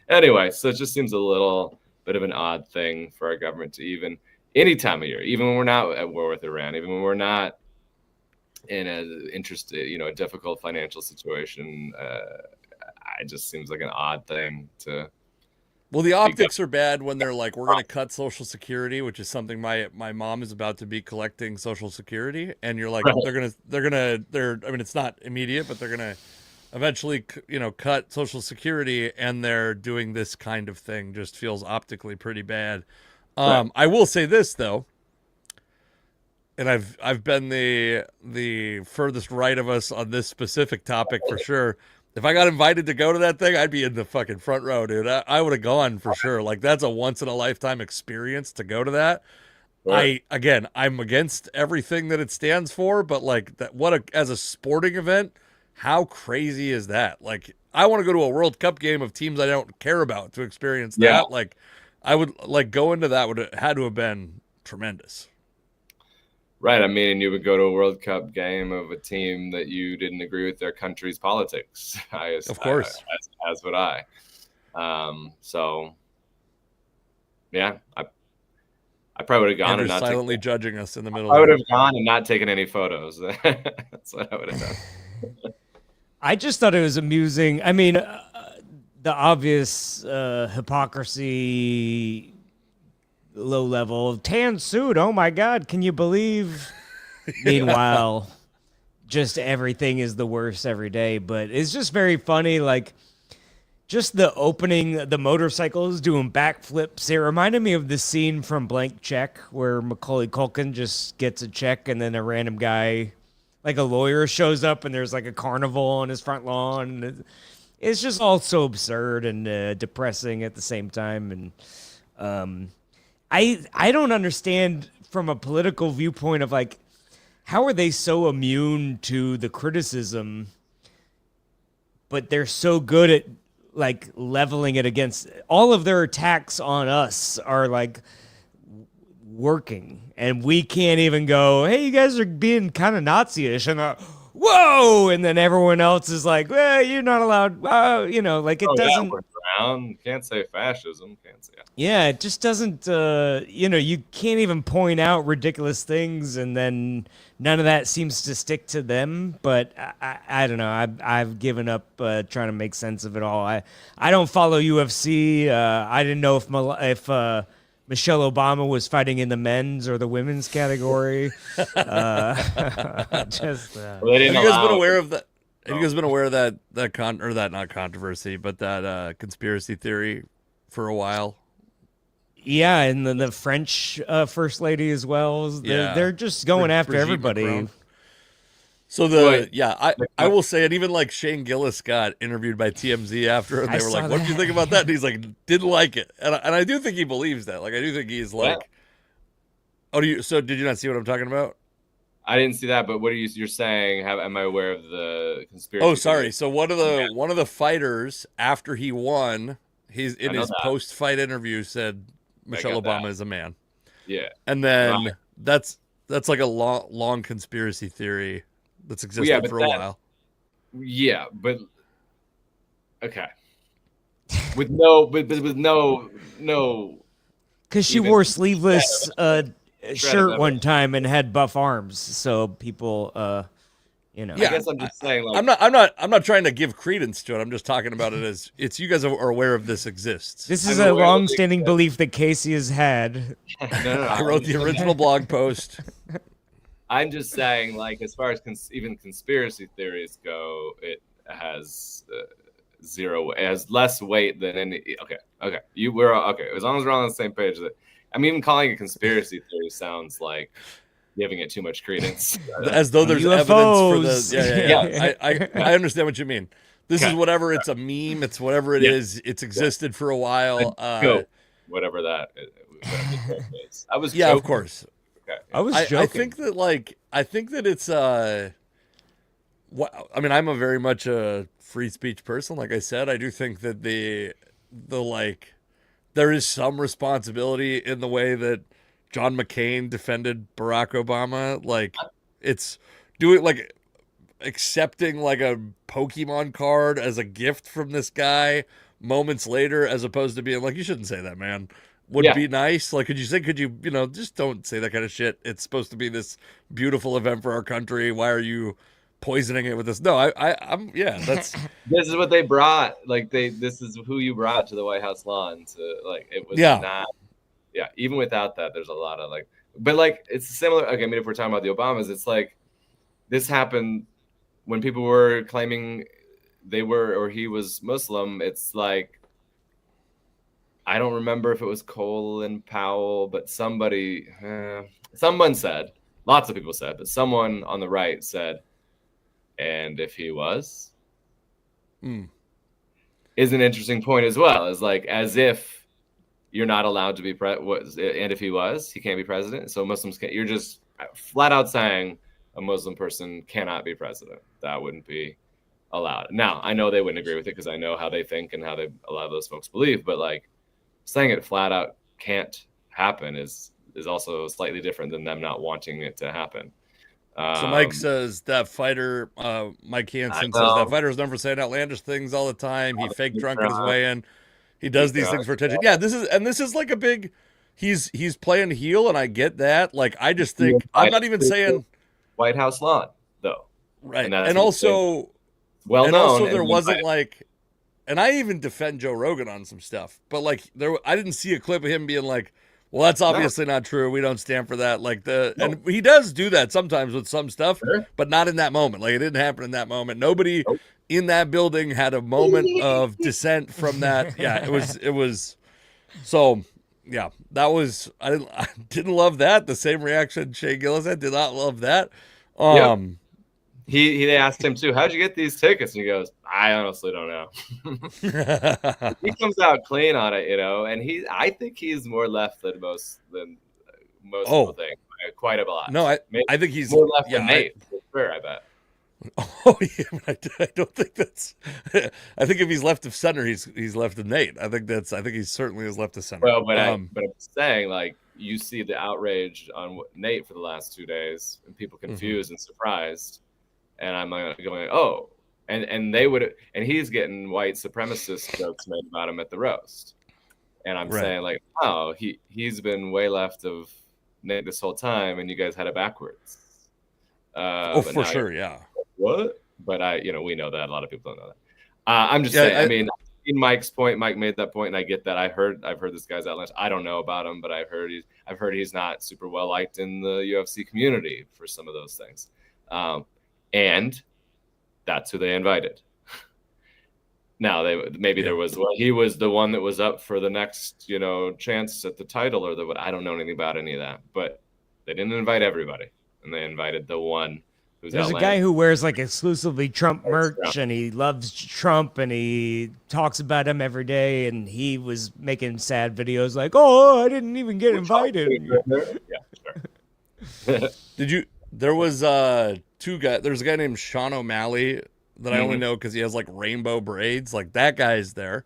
Anyway, so it just seems a little bit of an odd thing for our government to any time of year, even when we're not at war with Iran, even when we're not in a difficult financial situation, it just seems like an odd thing to. Well, the optics are bad when they're like, we're going to cut Social Security, which is something my mom is about to be collecting Social Security. And you're like, I mean, it's not immediate, but they're going to eventually, cut Social Security, and they're doing this kind of thing. Just feels optically pretty bad. I will say this though, and I've been the furthest right of us on this specific topic for sure. If I got invited to go to that thing, I'd be in the fucking front row, dude. I would have gone for sure. That's a once in a lifetime experience to go to that. Right. I'm against everything that it stands for, but as a sporting event, how crazy is that? I want to go to a World Cup game of teams I don't care about to experience that. Yeah. I would go into that had to have been tremendous. Right. I mean, you would go to a World Cup game of a team that you didn't agree with their country's politics. Of course. As would I. So, yeah, I probably would have gone and not silently judging us in the middle. I would have gone and not taken any photos. That's what I would have done. I just thought it was amusing. I mean, the obvious hypocrisy. Low level tan suit. Oh my God. Can you believe? Meanwhile, just everything is the worst every day, but it's just very funny. Just the opening, the motorcycles doing backflips. It reminded me of the scene from Blank Check where Macaulay Culkin just gets a check and then a random guy, a lawyer, shows up and there's a carnival on his front lawn. It's just all so absurd and depressing at the same time. And, I don't understand from a political viewpoint of like how are they so immune to the criticism, but they're so good at like leveling it against all of their attacks on us are like working, and we can't even go, hey, you guys are being kind of Nazi-ish, and whoa, and then everyone else is like, well, you're not allowed, like it doesn't. We're brown. Can't say fascism. Can't say. Yeah, it just doesn't. You can't even point out ridiculous things, and then none of that seems to stick to them. But I don't know. I've given up trying to make sense of it all. I don't follow UFC. I didn't know if Michelle Obama was fighting in the men's or the women's category. Well, they Have didn't you guys allow been aware it. of that? Have you guys been aware of that not controversy, but that conspiracy theory for a while? Yeah, and the French first lady as well. They're just going after Brigitte everybody. Macron. So I will say it. Even like Shane Gillis got interviewed by TMZ after, and I they were saw like, "What did you that. think about that?" And he's like, "Didn't like it." And I do think he believes that. Like, I do think he's like, "Oh, so did you not see what I'm talking about?" I didn't see that, but what are you're saying? Am I aware of the conspiracy? Oh, sorry. theory? So one of the fighters after he won, he's in his post-fight interview said Michelle Obama is a man. Yeah, And then that's like a long conspiracy theory that's existed for a while. Yeah, but okay. With no, Because she even wore sleeveless shirt of one it. time and had buff arms, so people, I guess I'm just saying, like, I'm not trying to give credence to it. I'm just talking about it as it's you guys are aware of this exists. This is I'm a aware that it long-standing belief that Casey has had. no, I wrote the original blog post. I'm just saying, like, as far as even conspiracy theories go, it has zero. It has less weight than any. Okay. We're okay. As long as we're on the same page. I'm even calling it conspiracy theory sounds like giving it too much credence. As though there's UFOs. evidence for the yeah. I understand what you mean. This is whatever. It's a meme. It's whatever it is. It's existed for a while. Whatever that is. I was yeah, joking. of course. Okay. I was joking. I think that it's I mean, I'm a very much a free speech person. Like I said, I do think that the like there is some responsibility in the way that John McCain defended Barack Obama. Like it's doing like accepting like a Pokemon card as a gift from this guy moments later, as opposed to being like, you shouldn't say that, man. Would be nice. Like, could you just don't say that kind of shit. It's supposed to be this beautiful event for our country. Why are you poisoning it with this? No, I'm that's this is what they brought. Like this is who you brought to the White House lawn to like it was not. Yeah, even without that, there's a lot of like, but like it's similar. Okay, I mean, if we're talking about the Obamas, it's like this happened when people were claiming they were or he was Muslim. It's like I don't remember if it was Colin Powell, but someone said, lots of people said, but someone on the right said, and if he was, is an interesting point as well. Is like as if you're not allowed to be and if he was, he can't be president. So Muslims can't. You're just flat out saying a Muslim person cannot be president. That wouldn't be allowed. Now I know they wouldn't agree with it because I know how they think and how a lot of those folks believe. But like saying it flat out can't happen is also slightly different than them not wanting it to happen. So Mike says that fighter, Mike Hansen says that fighter is known for saying outlandish things all the time. He fake drunk at his weigh-in. He does these things for attention. Yeah, this is like a big. He's playing heel, and I get that. Like I just think I'm not even saying White House lawn though, right? And also, there wasn't like, and I even defend Joe Rogan on some stuff, but like I didn't see a clip of him being like, well, that's obviously not true. We don't stand for that. Like and he does do that sometimes with some stuff, but not in that moment. Like it didn't happen in that moment. Nobody in that building had a moment of dissent from that. Yeah, it was. So yeah, that was. I didn't love that. The same reaction Shane Gillis had. Did not love that. They asked him too, how'd you get these tickets? And he goes, I honestly don't know. He comes out clean on it, and I think he's more left than most people think. Quite a lot. No, I think he's more left than Nate, for sure, I bet. Oh yeah, I don't think that's. I think if he's left of center, he's left of Nate. I think he certainly is left of center. Well, but I'm saying, like, you see the outrage on Nate for the last 2 days, and people confused and surprised, and I'm going, oh, and they would, and he's getting white supremacist jokes made about him at the roast, and I'm saying, like, oh, he's been way left of Nate this whole time, and you guys had it backwards. For sure, yeah. What? But we know that a lot of people don't know that. I'm just saying. I mean, in Mike's point, Mike made that point, and I get that. I've heard this guy's outlandish. I don't know about him, but I've heard he's not super well liked in the UFC community for some of those things. And that's who they invited. Now there was he was the one that was up for the next chance at the title or I don't know anything about any of that, but they didn't invite everybody, and they invited the one. There's a guy who wears like exclusively Trump merch, and he loves Trump, and he talks about him every day, and he was making sad videos like, oh, I didn't even get invited. Yeah, sure. There was two guys. There's a guy named Sean O'Malley that I only know because he has like rainbow braids. Like that guy's there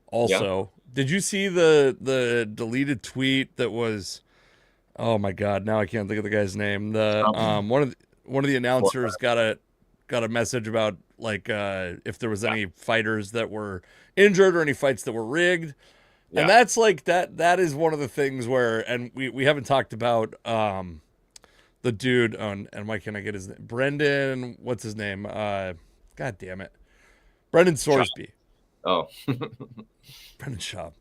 also. Yeah. Did you see the deleted tweet that was, oh my God, now I can't think of the guy's name. One of the announcers got a message about like if there was any fighters that were injured or any fights that were rigged. Yeah. And that's like that is one of the things where, and we haven't talked about the dude on, and why can't I get his name? Brendan, what's his name? God damn it. Brendan Sorsby. Oh. Brendan Schaub.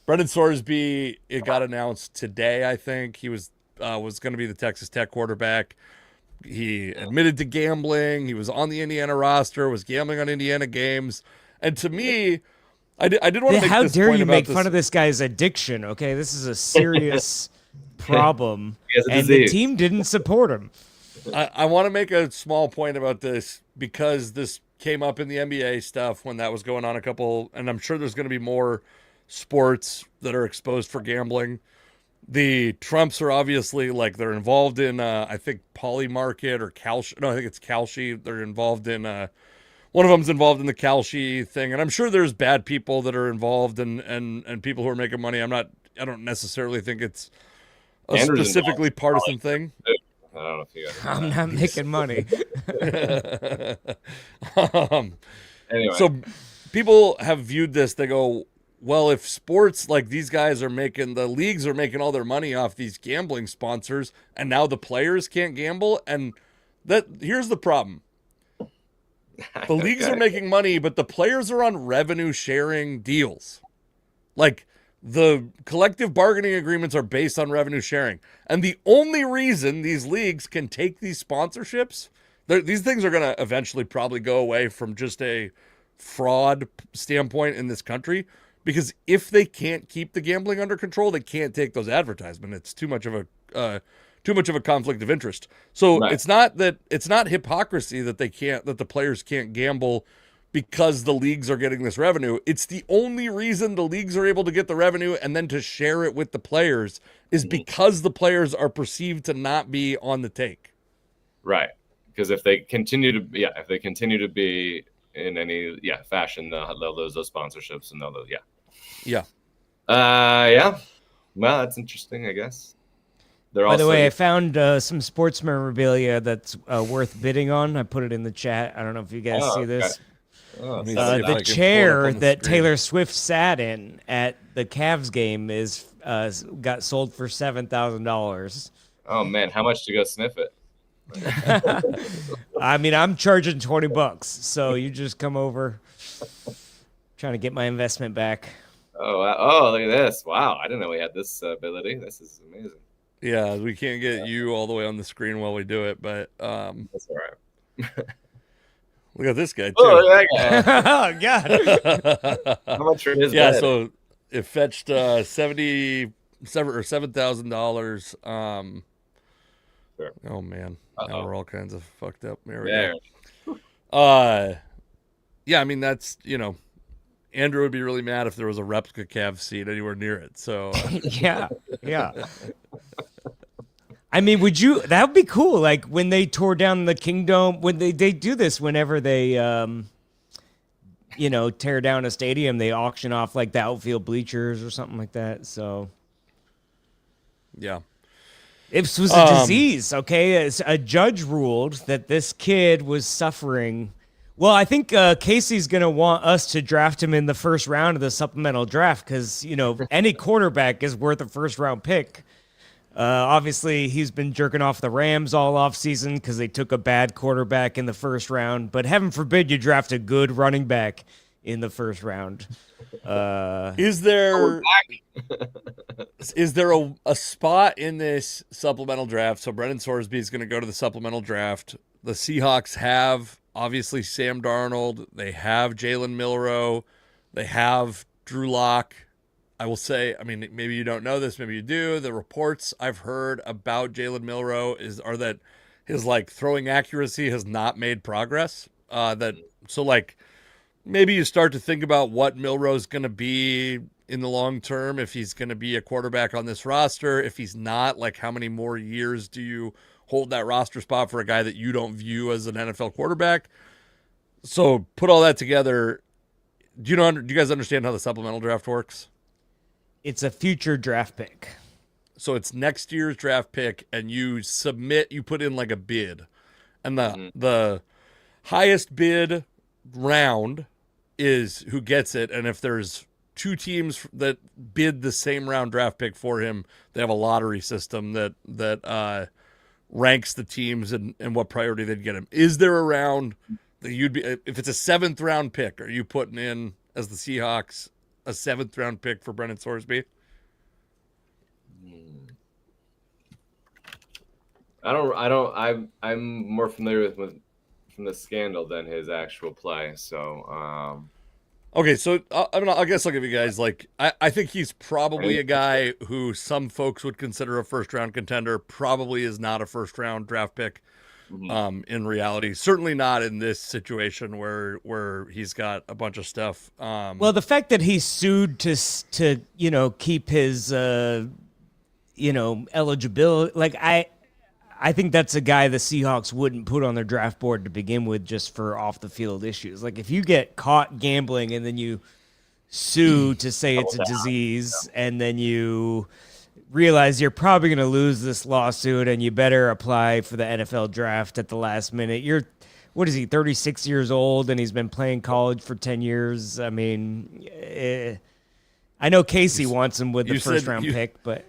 Brendan Sorsby, it got announced today, I think. He was going to be the Texas Tech quarterback. He admitted to gambling. He was on the Indiana roster, was gambling on Indiana games. And to me, I did want to make how this dare point you about make this. fun of this guy's addiction, okay? This is a serious problem, and disease. the team didn't support him. I want to make a small point about this because this came up in the NBA stuff when that was going on and I'm sure there's going to be more sports that are exposed for gambling. The Trumps are obviously like they're involved in I think Polymarket or Kalshi. No, I think it's Kalshi. They're involved in one of them's involved in the Kalshi thing, and I'm sure there's bad people that are involved and people who are making money. I don't necessally think it's a specifically partisan thing. I don't know if you guys I'm not making money. Anyway. So people have viewed this. They go, well, if sports like these guys are making, the leagues are making all their money off these gambling sponsors, and now the players can't gamble. And here's the problem. The leagues are making money, but the players are on revenue sharing deals. Like the collective bargaining agreements are based on revenue sharing. And the only reason these leagues can take these sponsorships, these things are going to eventually probably go away from just a fraud standpoint in this country. Because if they can't keep the gambling under control, they can't take those advertisements. It's too much of a conflict of interest. So right. It's not hypocrisy that the players can't gamble because the leagues are getting this revenue. It's the only reason the leagues are able to get the revenue and then to share it with the players is because the players are perceived to not be on the take. Right. Because if they continue to be in any fashion, they'll lose those sponsorships and they'll lose. Yeah. Yeah. Well, that's interesting, I guess. By the way, I found some sports memorabilia that's worth bidding on. I put it in the chat. I don't know if you guys see this. The chair that Taylor Swift sat in at the Cavs game got sold for $7,000. Oh man, how much to go sniff it? I mean, I'm charging $20, so you just come over. Trying to get my investment back. Oh, look at this! Wow, I didn't know we had this ability. This is amazing. Yeah, we can't get you all the way on the screen while we do it, but that's all right. Look at this guy too. Oh, look at that guy. Oh God! How much for his bed? So it fetched $7,000. Sure. Oh man, now we're all kinds of fucked up. There we There. go. Yeah, I mean that's Andrew would be really mad if there was a replica Cavs seat anywhere near it. So Yeah, yeah. I mean, that would be cool. Like when they tore down the Kingdom, when they do this whenever they, tear down a stadium, they auction off like the outfield bleachers or something like that. So yeah. if this was a disease, okay, a judge ruled that this kid was suffering. Well, I think Casey's going to want us to draft him in the first round of the supplemental draft because, any quarterback is worth a first-round pick. Obviously, he's been jerking off the Rams all offseason because they took a bad quarterback in the first round. But heaven forbid you draft a good running back in the first round. Is there a spot in this supplemental draft? So Brendan Sorsby is going to go to the supplemental draft. The Seahawks have obviously Sam Darnold. They have Jalen Milroe. They have Drew Lock. I will say, I mean, maybe you don't know this, maybe you do. The reports I've heard about Jalen Milroe are that his throwing accuracy has not made progress. Maybe you start to think about what Milroe's going to be in the long term, if he's going to be a quarterback on this roster. If he's not, how many more years do you hold that roster spot for a guy that you don't view as an NFL quarterback? So put all that together. Do you guys understand how the supplemental draft works? It's a future draft pick. So it's next year's draft pick, and you put in a bid, and the highest bid round is who gets it. And if there's two teams that bid the same round draft pick for him, they have a lottery system that ranks the teams and what priority they'd get him. Is there a round that if it's a 7th round pick, are you putting in as the Seahawks a 7th round pick for Brendan Sorsby? I'm more familiar with from the scandal than his actual play. So, okay. So I guess I'll give you guys I think he's probably a guy who some folks would consider a 1st round contender. Probably is not a 1st round draft pick. In reality, certainly not in this situation where he's got a bunch of stuff. Well, the fact that he sued to keep his eligibility, I think that's a guy the Seahawks wouldn't put on their draft board to begin with, just for off the field issues. Like if you get caught gambling and then you sue to say it's a disease, and then you realize you're probably going to lose this lawsuit and you better apply for the NFL draft at the last minute. What is he, 36 years old, and he's been playing college for 10 years? I mean, I know Casey wants him with the first round pick, but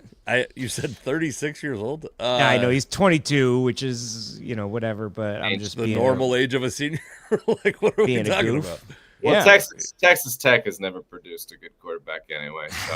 you said 36 years old? I know he's 22, which is, whatever, but I'm just the normal age of a senior. What are we talking about? Well, yeah. Texas Tech has never produced a good quarterback anyway. So,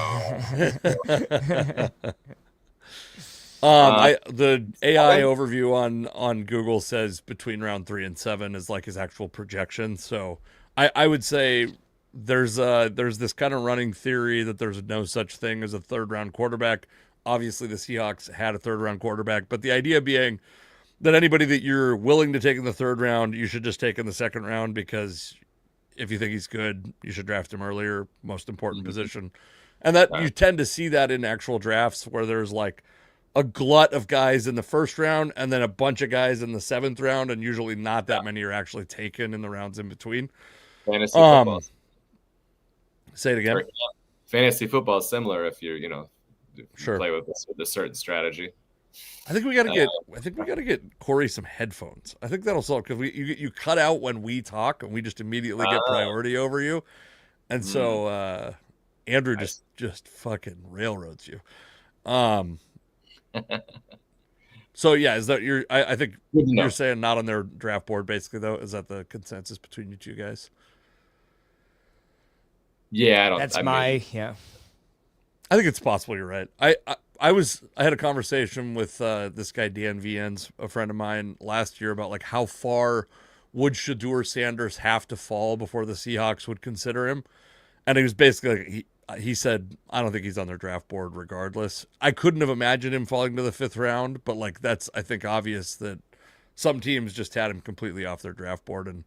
the AI overview on Google says between round 3 and 7 is his actual projection. So I would say there's this kind of running theory that there's no such thing as a 3rd round quarterback. Obviously, the Seahawks had a 3rd round quarterback, but the idea being that anybody that you're willing to take in the 3rd round, you should just take in the 2nd round, because if you think he's good, you should draft him earlier. Most important position. And that you tend to see that in actual drafts where there's a glut of guys in the 1st round and then a bunch of guys in the 7th round, and usually not that many are actually taken in the rounds in between. Fantasy football. Say it again. Fantasy football is similar if you sure. play with a certain strategy. I think we got to get Cory some headphones. I think that'll solve, because you cut out when we talk and we just immediately get priority over you, and so Andrew just fucking railroads you. So yeah, is that I think you're saying not on their draft board, basically, though? Is that the consensus between you two guys? Yeah, I think it's possible you're right. I had a conversation with this guy Dan Viens, a friend of mine, last year about how far would Shedeur Sanders have to fall before the Seahawks would consider him, and he was basically he said, I don't think he's on their draft board regardless. I couldn't have imagined him falling to the 5th round, but like that's, I think, obvious that some teams just had him completely off their draft board. And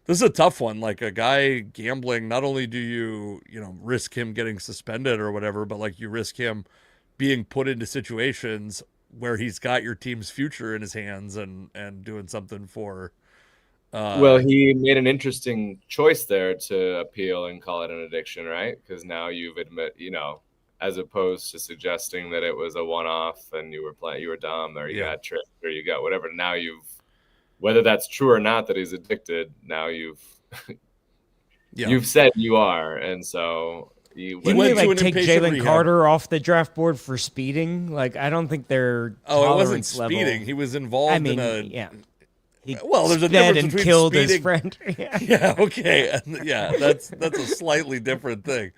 this is a tough one. Like a guy gambling, not only do you risk him getting suspended or whatever, but like you risk him being put into situations where he's got your team's future in his hands and doing something for. Well, he made an interesting choice there to appeal and call it an addiction, right? Because now you've as opposed to suggesting that it was a one-off and you were dumb or you got tricked or you got whatever. Now whether that's true or not that he's addicted, now you've said you are, and so didn't they like take Jalen Carter off the draft board for speeding? Like I don't think they're it wasn't speeding. He was involved in a there's a difference between killed speeding. his friend. Okay, that's a slightly different thing.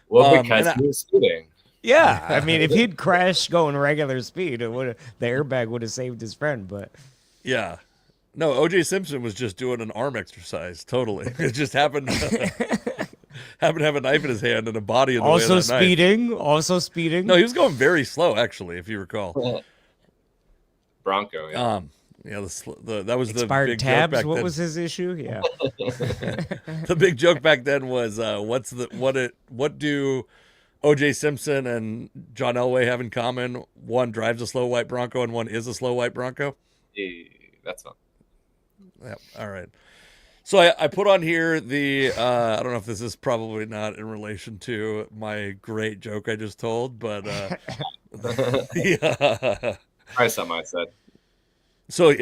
Well, because he was speeding. Yeah, I mean, if he'd crashed going regular speed, the airbag would have saved his friend. But yeah, no, O.J. Simpson was just doing an arm exercise. Totally, it just happened. Happened to have a knife in his hand and a body in the way of that knife. Also speeding. No, he was going very slow, actually, if you recall. Bronco. Yeah. That was expired the big tabs. Joke back what then. was his issue? Yeah. The big joke back then was what do O.J. Simpson and John Elway have in common? One drives a slow white Bronco and one is a slow white Bronco. That's not. Yeah. All right. So I put on here I don't know if this is probably not in relation to my great joke I just told, but Probably something I said. So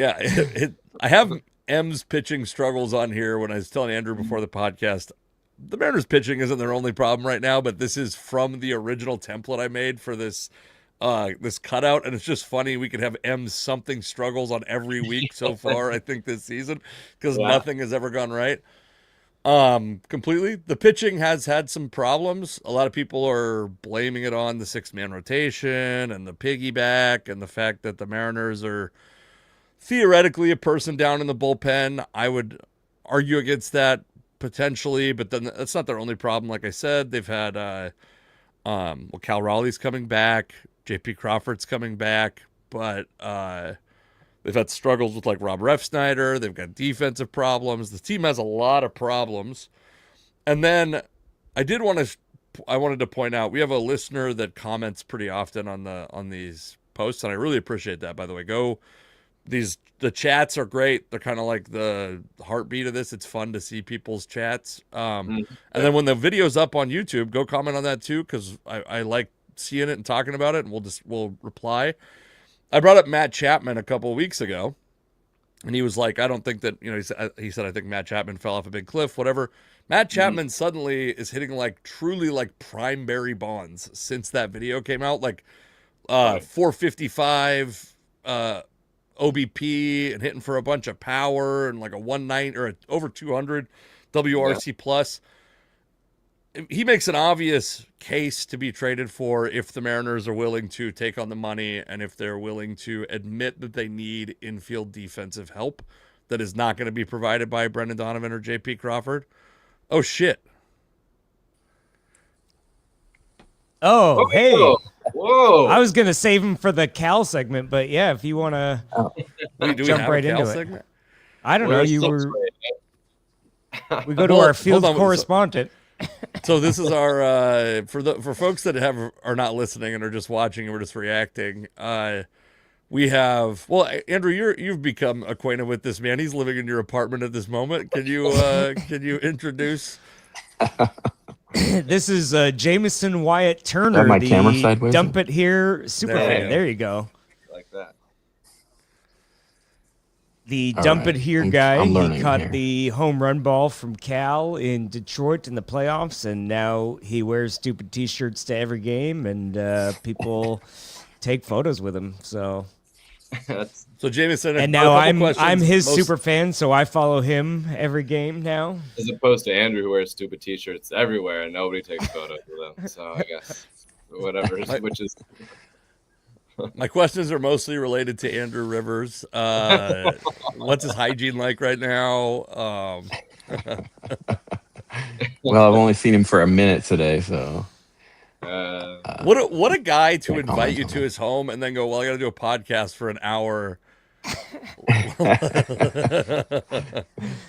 I have M's pitching struggles on here. When I was telling Andrew before the podcast, the Mariners pitching isn't their only problem right now, but this is from the original template I made for this cutout, and it's just funny we could have M's something struggles on every week so far, I think, this season, because nothing has ever gone right. Completely. The pitching has had some problems. A lot of people are blaming it on the 6-man rotation and the piggyback and the fact that the Mariners are theoretically a person down in the bullpen. I would argue against that potentially, but then that's not their only problem. Like I said, they've had Cal Raleigh's coming back, JP Crawford's coming back, but they've had struggles with like Rob Refsnyder. They've got defensive problems. The team has a lot of problems. And then I wanted to point out, we have a listener that comments pretty often on these posts, and I really appreciate that, by the way. The chats are great. They're kind of like the heartbeat of this. It's fun to see people's chats. And then when the video's up on YouTube, go comment on that too, because I like seeing it and talking about it, and we'll reply. I brought up Matt Chapman a couple of weeks ago, and he was like, I don't think that, he said, I think Matt Chapman fell off a big cliff, whatever. Matt Chapman suddenly is hitting like truly like prime Barry Bonds since that video came out, like 455 OBP and hitting for a bunch of power and like a 190 or over 200 WRC plus. He makes an obvious case to be traded for if the Mariners are willing to take on the money and if they're willing to admit that they need infield defensive help that is not going to be provided by Brendan Donovan or JP Crawford. Oh, shit. Oh, hey. Whoa. I was going to save him for the Cal segment, but yeah, if you want to jump right into segment? it. I don't know. We go to our field correspondent. So this is our for folks that are not listening and are just watching and we're just reacting. We have Andrew, you've become acquainted with this man. He's living in your apartment at this moment. Can you introduce? This is Jameson Wyatt Turner, my the camera sideways? Dump It Here super fan. There you go. Like that. The All Dump right. It Here I'm guy. He learning caught here. the home run ball from Cal in Detroit in the playoffs, and now he wears stupid T-shirts to every game, and people take photos with him. So Jameson, and now I'm his super fan, so I follow him every game now. As opposed to Andrew, who wears stupid T-shirts everywhere and nobody takes photos with them. So I guess whatever, which is. My questions are mostly related to Andrew Rivers. What's his hygiene like right now? Well, I've only seen him for a minute today, so What a guy to Can't invite comment you on to that. his home and then go, well, I got to do a podcast for an hour.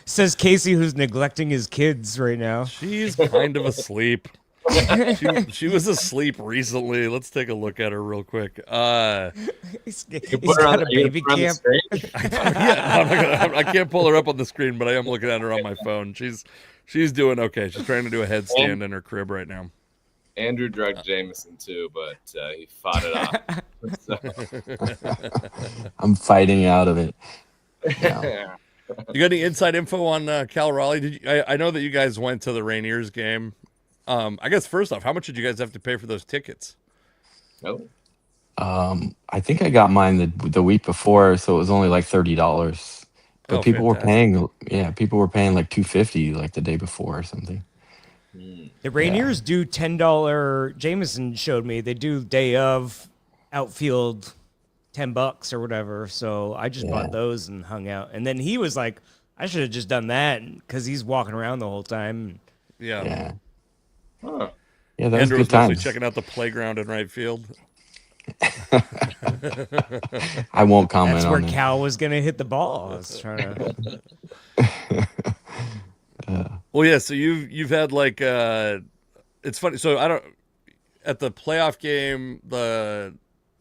Says Casey, who's neglecting his kids right now. She's kind of asleep. She was asleep recently. Let's take a look at her real quick. He's You got a baby put her on the camp. screen? Yeah, I can't pull her up on the screen, but I am looking at her on my phone. She's doing okay. She's trying to do a headstand in her crib right now. Andrew drugged Jameson too, but he fought it off. So, I'm fighting out of it. Yeah. You got any inside info on Cal Raleigh? I know that you guys went to the Rainiers game. I guess first off, how much did you guys have to pay for those tickets? Oh, I think I got mine the week before, so it was only like $30. But Oh, people fantastic. were paying like $250 like the day before or something. The Rainiers do $10. Jameson showed me they do day of outfield $10 or whatever. So I just bought those and hung out. And then he was like, I should have just done that because he's walking around the whole time. Yeah. Yeah. huh. Yeah, that was Andrew was good mostly times. checking out the playground in right field. I won't comment That's on where that. Cal was gonna hit the ball. I was trying to. Well, yeah. So you've had like it's funny. So I don't at the playoff game, the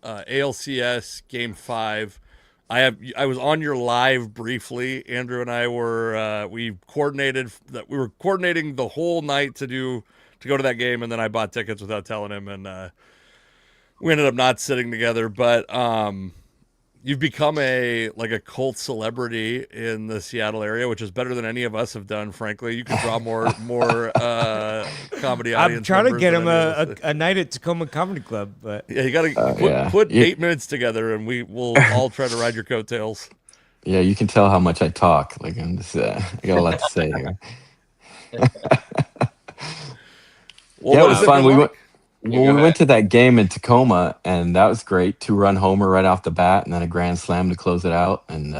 ALCS game 5. I was on your live briefly. Andrew and I were we coordinated that we were coordinating the whole night to go to that game, and then I bought tickets without telling him, and we ended up not sitting together. But you've become a cult celebrity in the Seattle area, which is better than any of us have done. Frankly, you could draw more comedy audience. I'm trying to members get than him any of us. a night at Tacoma Comedy Club, but Yeah, you got to put 8 minutes together, and we'll all try to ride your coattails. Yeah, you can tell how much I talk. Like I'm just, I got a lot to say here. Well, Yeah, what it was has fun. been like? We went to that game in Tacoma, and that was great. 2-run homer right off the bat, and then a grand slam to close it out. And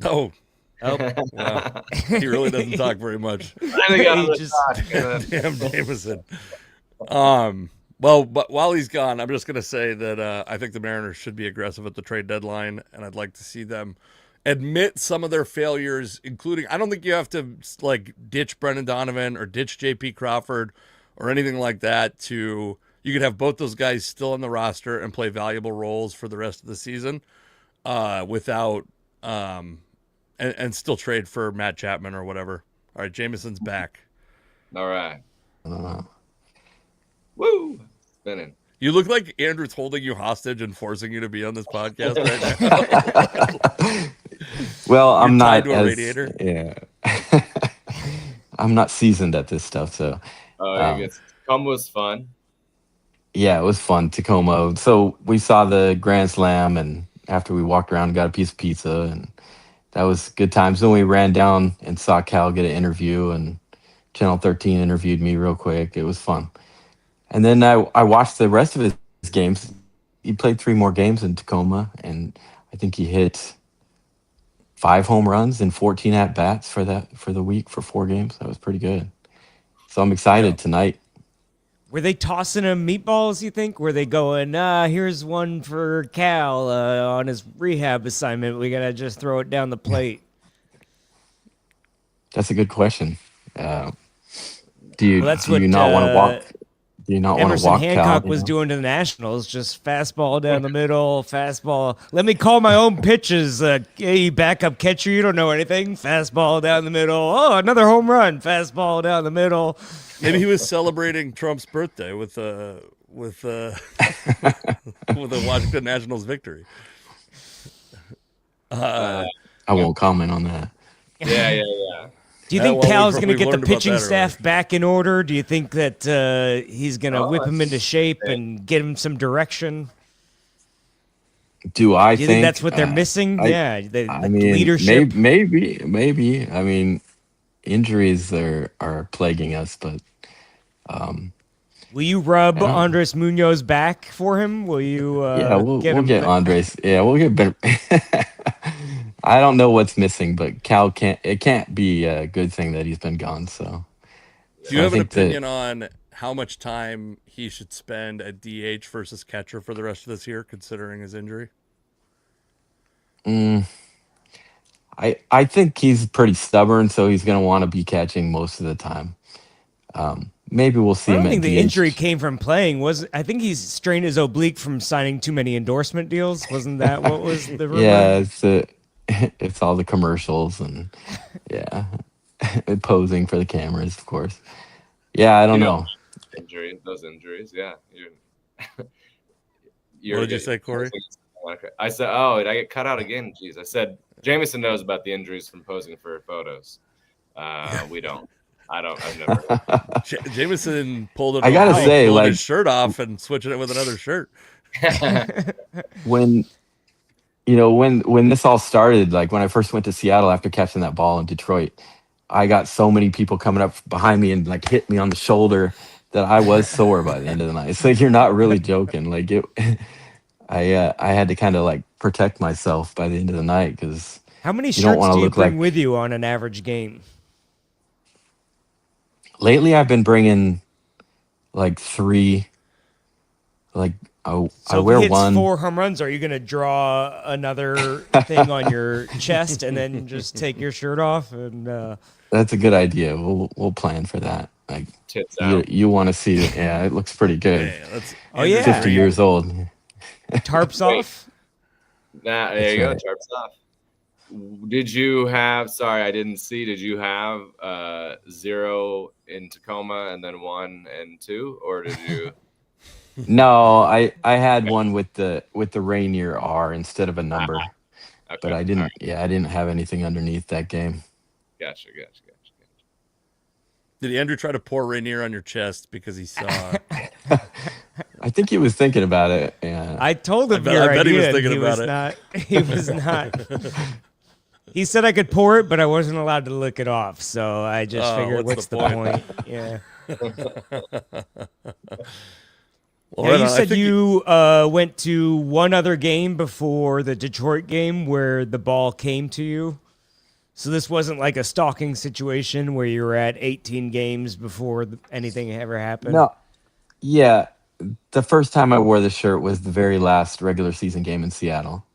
Oh, oh, wow. He really doesn't talk very much. Finally got him He to just- talk. Damn Jameson. Well, but while he's gone, I'm just gonna say that I think the Mariners should be aggressive at the trade deadline, and I'd like to see them admit some of their failures, including I don't think you have to like ditch Brendan Donovan or ditch JP Crawford or anything like that. You could have both those guys still on the roster and play valuable roles for the rest of the season, without and still trade for Matt Chapman or whatever. All right, Jameson's back. All right. uh, Woo! Spinning. You look like Andrew's holding you hostage and forcing you to be on this podcast right now. well, You're I'm tied not to a as radiator? yeah. I'm not seasoned at this stuff, so Oh, you guess Come was fun. yeah, it was fun. Tacoma. So we saw the grand slam, and after we walked around and got a piece of pizza, and that was good times. Then we ran down and saw Cal get an interview, and Channel 13 interviewed me real quick. It was fun. And then I watched the rest of his games. He played 3 more games in Tacoma, and I think he hit 5 home runs and 14 at bats for the week for 4 games. That was pretty good. So I'm excited tonight. were they tossing him meatballs? You think? Were they going? Here's one for Cal on his rehab assignment. We gotta just throw it down the plate. That's a good question. Do you Well, that's do you what, not want to walk? Do you not want to Emerson walk Hancock Cal? was doing to the Nationals, just fastball down the middle, fastball. Let me call my own pitches. Hey, backup catcher, you don't know anything. Fastball down the middle. Oh, another home run. Fastball down the middle. Maybe he was celebrating Trump's birthday with with the Washington Nationals victory. I won't comment on that. Yeah. Do you Yeah, think well, Cal's we've going to get the learned about pitching that staff back in order? Do you think that he's going to Oh, whip him into that's- shape and get him some direction? Do I Do you think think that's what they're missing? I- Yeah, the I mean, leadership. maybe. I mean, injuries are plaguing us, but Will you rub Yeah. Andres Munoz back for him? Will you? yeah, we'll get him get Andres. Yeah, we'll get better. I don't know what's missing, but Cal can't. It can't be a good thing that he's been gone. So Do you have an opinion on how much time he should spend at DH versus catcher for the rest of this year, considering his injury? I think he's pretty stubborn, so he's going to want to be catching most of the time. Maybe we'll see I him don't at think the DH. injury came from playing. I think he's strained his oblique from signing too many endorsement deals. Wasn't that what was the rumor? Yeah, it's all the commercials and yeah, posing for the cameras, of course. Yeah, I don't know. Those injuries, yeah. What did you say, Corey? I said, oh, did I get cut out again? Jeez, I said Jameson knows about the injuries from posing for photos. We don't. I've never. Jameson pulled it. I gotta say, like, his shirt off and switching it with another shirt. when this all started, like when I first went to Seattle after catching that ball in Detroit, I got so many people coming up behind me and like hit me on the shoulder that I was sore by the end of the night. It's like, you're not really joking. Like I had to kind of like protect myself by the end of the night because how many shirts do you bring with you on an average game? Lately, I've been bringing like 3. Like I wear if he hits one. 4 home runs, are you going to draw another thing on your chest and then just take your shirt off? And that's a good idea. We'll plan for that. Like tits out. You want to see it? Yeah, it looks pretty good. Yeah, 50 years old. Tarps off. Nah, there you go. Tarps off. Did you have? Sorry, I didn't see. Did you have 0 in Tacoma and then 1 and 2, or did you? No, I had one with the Rainier R instead of a number, Okay. but I didn't. Right. Yeah, I didn't have anything underneath that game. Gotcha. Did Andrew try to pour Rainier on your chest because he saw? I think he was thinking about it. Yeah. I told him your idea. He was thinking about it. He was not. He said I could pour it, but I wasn't allowed to lick it off. So I just figured, what's the point? Yeah. Well, you said you went to one other game before the Detroit game where the ball came to you. So this wasn't like a stalking situation where you were at 18 games before anything ever happened? No. Yeah. The first time I wore the shirt was the very last regular season game in Seattle.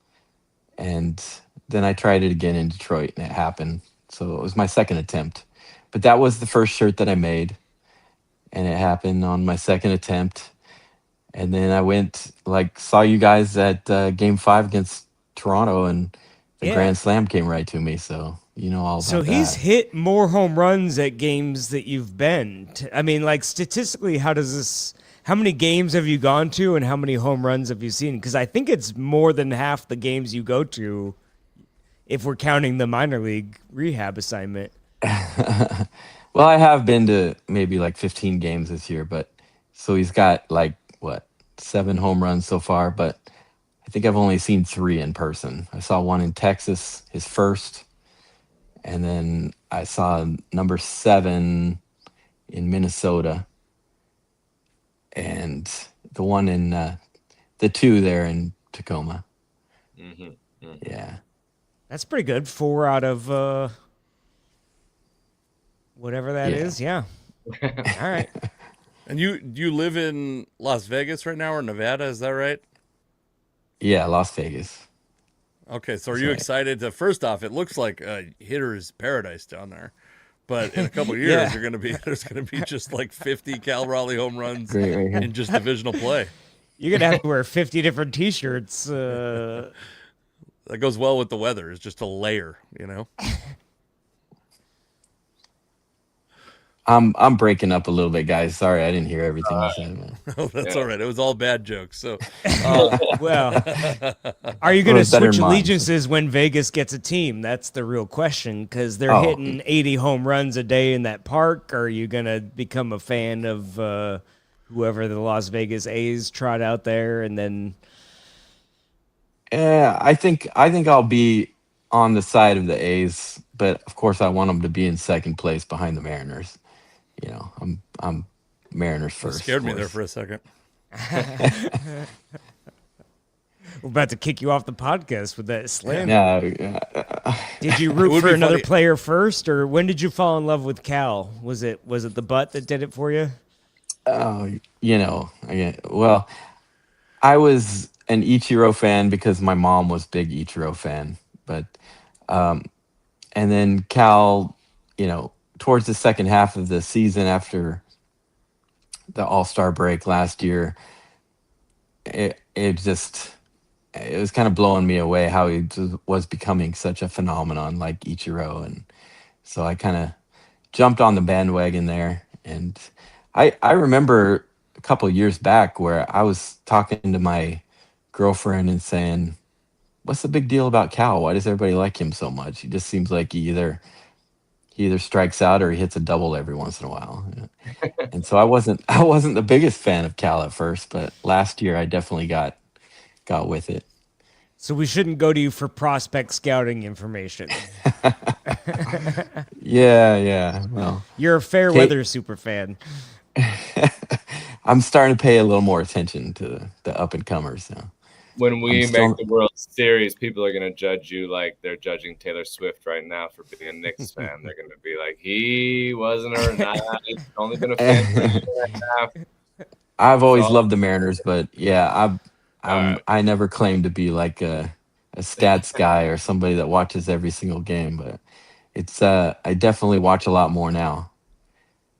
And then I tried it again in Detroit, and it happened. So it was my second attempt. But that was the first shirt that I made, and it happened on my second attempt. And then I saw you guys at Game 5 against Toronto, and the Grand Slam came right to me. So you know all about that. So he's hit more home runs at games that you've been to. I mean, like statistically, how many games have you gone to, and how many home runs have you seen? Because I think it's more than half the games you go to, if we're counting the minor league rehab assignment. Well, I have been to maybe like 15 games this year, but so he's got 7 home runs so far, but I think I've only seen 3 in person. I saw one in Texas, his first, and then I saw number 7 in Minnesota, and the one in the 2 there in Tacoma. Mm-hmm. Mm-hmm. Yeah. That's pretty good. 4 out of whatever that is. Yeah. All right. And you live in Las Vegas right now, or Nevada? Is that right? Yeah, Las Vegas. Okay, so are you excited to? First off, it looks like a hitter's paradise down there, but in a couple of years, there's gonna be just like 50 Cal Raleigh home runs in just divisional play. You're gonna have to wear 50 different T-shirts. That goes well with the weather. It's just a layer, you know. I'm breaking up a little bit, guys. Sorry, I didn't hear everything you said. Man. Oh, that's all right. It was all bad jokes. So, well, are you going to switch allegiances when Vegas gets a team? That's the real question, because they're hitting 80 home runs a day in that park. Are you going to become a fan of whoever the Las Vegas A's trot out there, and then? Yeah, I think I'll be on the side of the A's, but of course I want them to be in second place behind the Mariners. You know, I'm Mariners first. You scared me there for a second. We're about to kick you off the podcast with that slam. Yeah, Did you It root would for be another funny. player first, or when did you fall in love with Cal? Was it the butt that did it for you? oh, again, well, I was an Ichiro fan because my mom was big Ichiro fan, but um, and then Cal, towards the second half of the season after the All Star break last year, it was kind of blowing me away how he was becoming such a phenomenon like Ichiro, and so I kind of jumped on the bandwagon there. And I remember a couple of years back where I was talking to my girlfriend and saying, "What's the big deal about Cal? Why does everybody like him so much? He just seems like he either strikes out or he hits a double every once in a while." And so I wasn't the biggest fan of Cal at first, but last year I definitely got with it. So we shouldn't go to you for prospect scouting information. Yeah. Well, You're a fair Kate, weather super fan. I'm starting to pay a little more attention to the up and comers now. When I'm we make still the World Series, people are going to judge you like they're judging Taylor Swift right now for being a Knicks fan. They're going to be like, he wasn't or not. He's only been a fan for a year and a half. I've always So, loved the Mariners, but yeah, all right. I never claim to be like a stats guy or somebody that watches every single game, but it's I definitely watch a lot more now.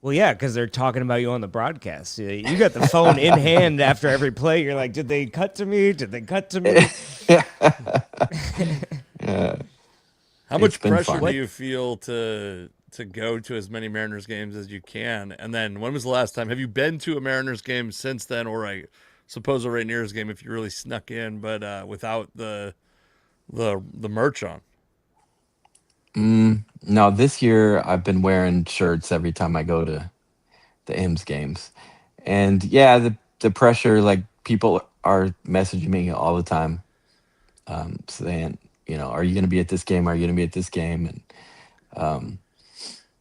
Well, yeah, because they're talking about you on the broadcast. You got the phone in hand after every play. You're like, did they cut to me? Did they cut to me? Yeah, How it's much been pressure fun. do you feel to go to as many Mariners games as you can? And then when was the last time? Have you been to a Mariners game since then, or I suppose a Rainiers game if you really snuck in, but without the merch on? No, this year I've been wearing shirts every time I go to the M's games. And yeah, the pressure, like people are messaging me all the time, saying, are you going to be at this game? Are you going to be at this game? And um,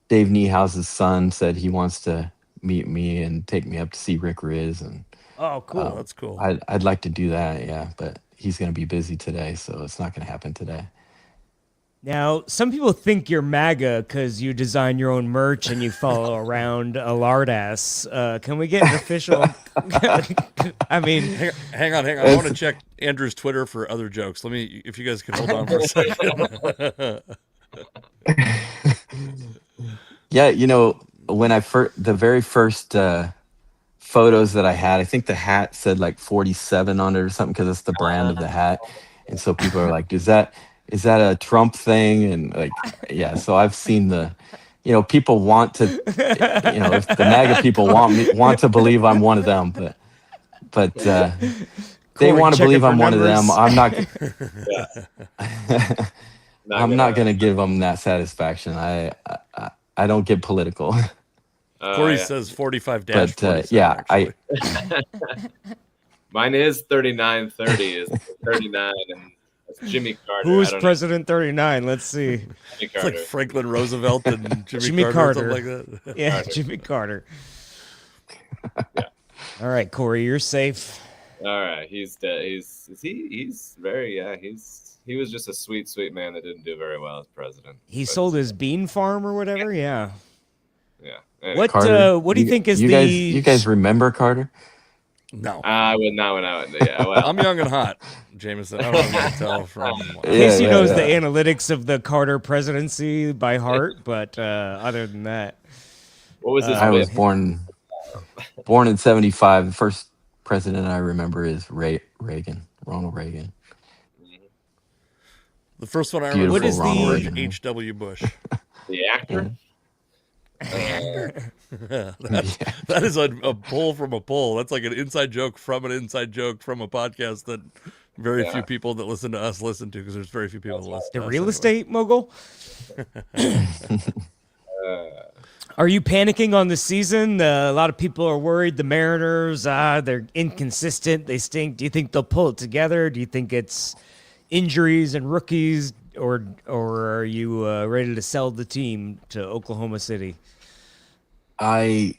Dave Niehause's son said he wants to meet me and take me up to see Rick Riz, and Oh, Oh, cool. that's cool. I'd like to do that, yeah, but he's going to be busy today, so it's not going to happen today. Now, some people think you're MAGA because you design your own merch and you follow around a lard ass. Can we get an official? I mean, Hang on. I want to check Andrew's Twitter for other jokes. Let me, if you guys can hold on for a second. Yeah, when the very first photos that I had, I think the hat said like 47 on it or something because it's the brand of the hat. And so people are like, is that a Trump thing? And like, yeah, so I've seen people want to, if the MAGA people want to believe I'm one of them, but they Cory want to checking believe for I'm one of them. numbers. I'm not, Yeah. I'm not going to give them that satisfaction. I don't get political, Corey Yeah. says 45 but 47. yeah, Actually. Mine is 3930 is 39, and that's Jimmy Carter. who's I don't President 39? Let's see. know. Jimmy It's Carter. like Franklin Roosevelt and Jimmy, Jimmy Carter, Carter. or something like that. Yeah, Carter. Jimmy Carter. Yeah. All right, Corey, you're safe. All right, he's dead. He's very he was just a sweet man that didn't do very well as president. He But, sold his bean farm or whatever. Yeah. yeah. Anyway, What Carter. what do you think is you the guys? You guys remember Carter? No. I would not. Yeah, well, I'm young and hot, Jameson. I don't know if you can tell from. Casey knows the yeah. analytics of the Carter presidency by heart, but other than that, what was his I was bit? born in '75. The first president I remember is Ronald Reagan. The first one I Beautiful remember What is was the- George Reagan. H.W. Bush. The actor? That is a pull from a pull. That's like an inside joke from a podcast that very few people that listen to us listen to, because there's very few people that listen the to us real anyway. estate mogul. Are you panicking on the season? A lot of people are worried. The Mariners, they're inconsistent. They stink. Do you think they'll pull it together? Do you think it's injuries and rookies, or are you ready to sell the team to Oklahoma City? I'm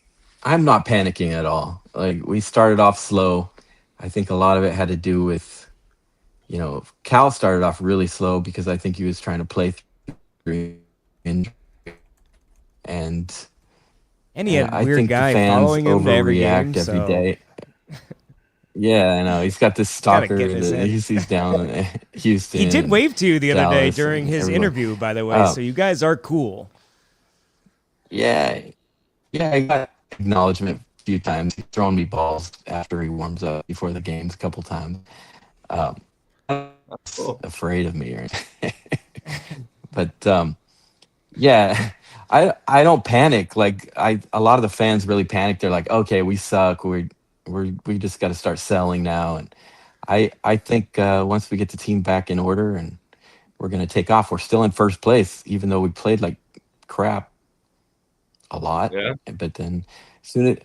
not panicking at all. Like, we started off slow. I think a lot of it had to do with Cal started off really slow because I think he was trying to play through injury. And he had a I weird think the guy fans following him to every game. overreact every So day. Yeah, I know. He's got this gotta get stalker in his that head. he's down in Houston. he did and wave to you the other day Dallas during and his everywhere. interview, by the way. Oh. So you guys are cool. Yeah, I got acknowledgement a few times. He's thrown me balls after he warms up before the games a couple times. Cool. Afraid of me, right? But yeah, I don't panic. Like a lot of the fans really panic. They're like, okay, we suck. We just got to start selling now. And I think once we get the team back in order and we're gonna take off. We're still in first place, even though we played like crap a lot. Yeah. But then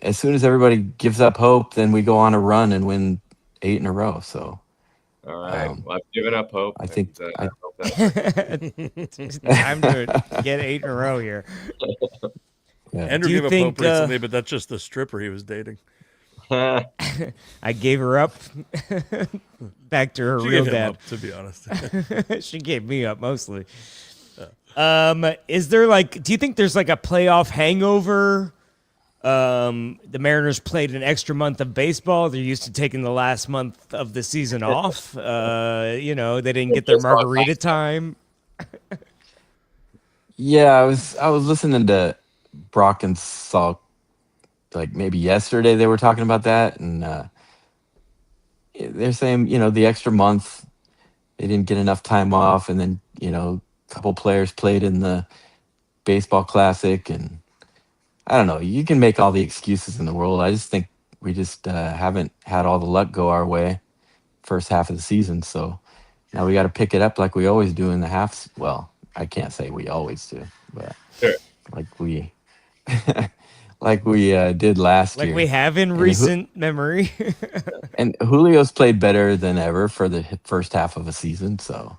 as soon as everybody gives up hope, then we go on a run and win 8 in a row. So All right. Well, I've given up hope. I think I hope that Time to get 8 in a row here. Andrew Do you gave up think, hope recently, but that's just the stripper he was dating. I gave her up back to her She real gave him dad. up, to be honest. She gave me up mostly. Is there do you think there's a playoff hangover? The Mariners played an extra month of baseball. They're used to taking the last month of the season off. They didn't get their margarita time. Yeah, I was listening to Brock and Salk like maybe yesterday. They were talking about that, and they're saying the extra month they didn't get enough time off, and then a couple players played in the baseball classic, and I don't know. You can make all the excuses in the world. I just think we just haven't had all the luck go our way first half of the season. So now we got to pick it up like we always do in the halves. Well, I can't say we always do, but Sure. like we like we did last year. Like we have in recent memory. And Julio's played better than ever for the first half of a season. So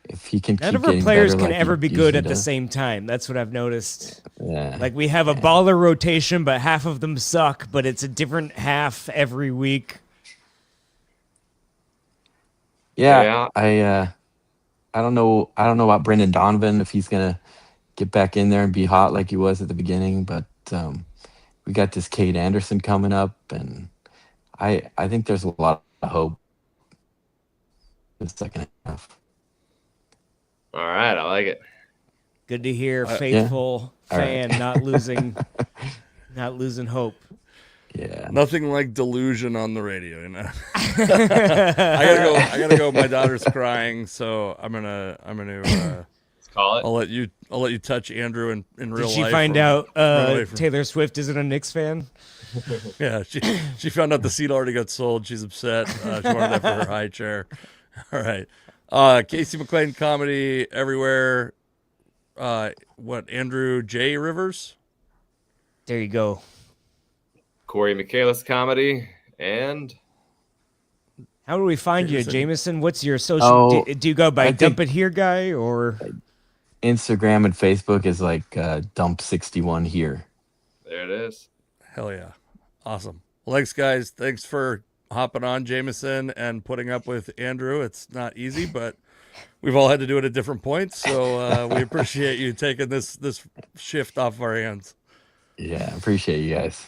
if he can None keep of our getting players better can like ever he be good usually at the does. same time. That's what I've noticed. Yeah. Like we have a baller rotation, but half of them suck, but it's a different half every week. Yeah. I don't know about Brendan Donovan if he's gonna get back in there and be hot like he was at the beginning, but we got this Cade Anderson coming up, and I think there's a lot of hope in the second half. All right. I like it. Good to hear, faithful fan not losing hope. Yeah. Nothing like delusion on the radio, I gotta go. My daughter's crying, so I'm gonna Let's call it. I'll let you touch Andrew in real Did life. she find or out run away from- Taylor Swift isn't a Knicks fan? Yeah, she found out the seat already got sold. She's upset. She wanted that for her high chair. All right. Casey McLain comedy everywhere. Andrew J. Rivers? There you go. Cory Michaelis comedy and How do we find you, Jameson. Jameson? What's your social? Oh, do you go by I Dump think- It Here guy or? Instagram and Facebook is like dump61 here. there it is. Hell yeah. Awesome. Well, thanks, guys. Thanks for hopping on, Jameson, and putting up with Andrew. It's not easy, but we've all had to do it at different points. So we appreciate you taking this shift off our hands. Yeah, appreciate you guys.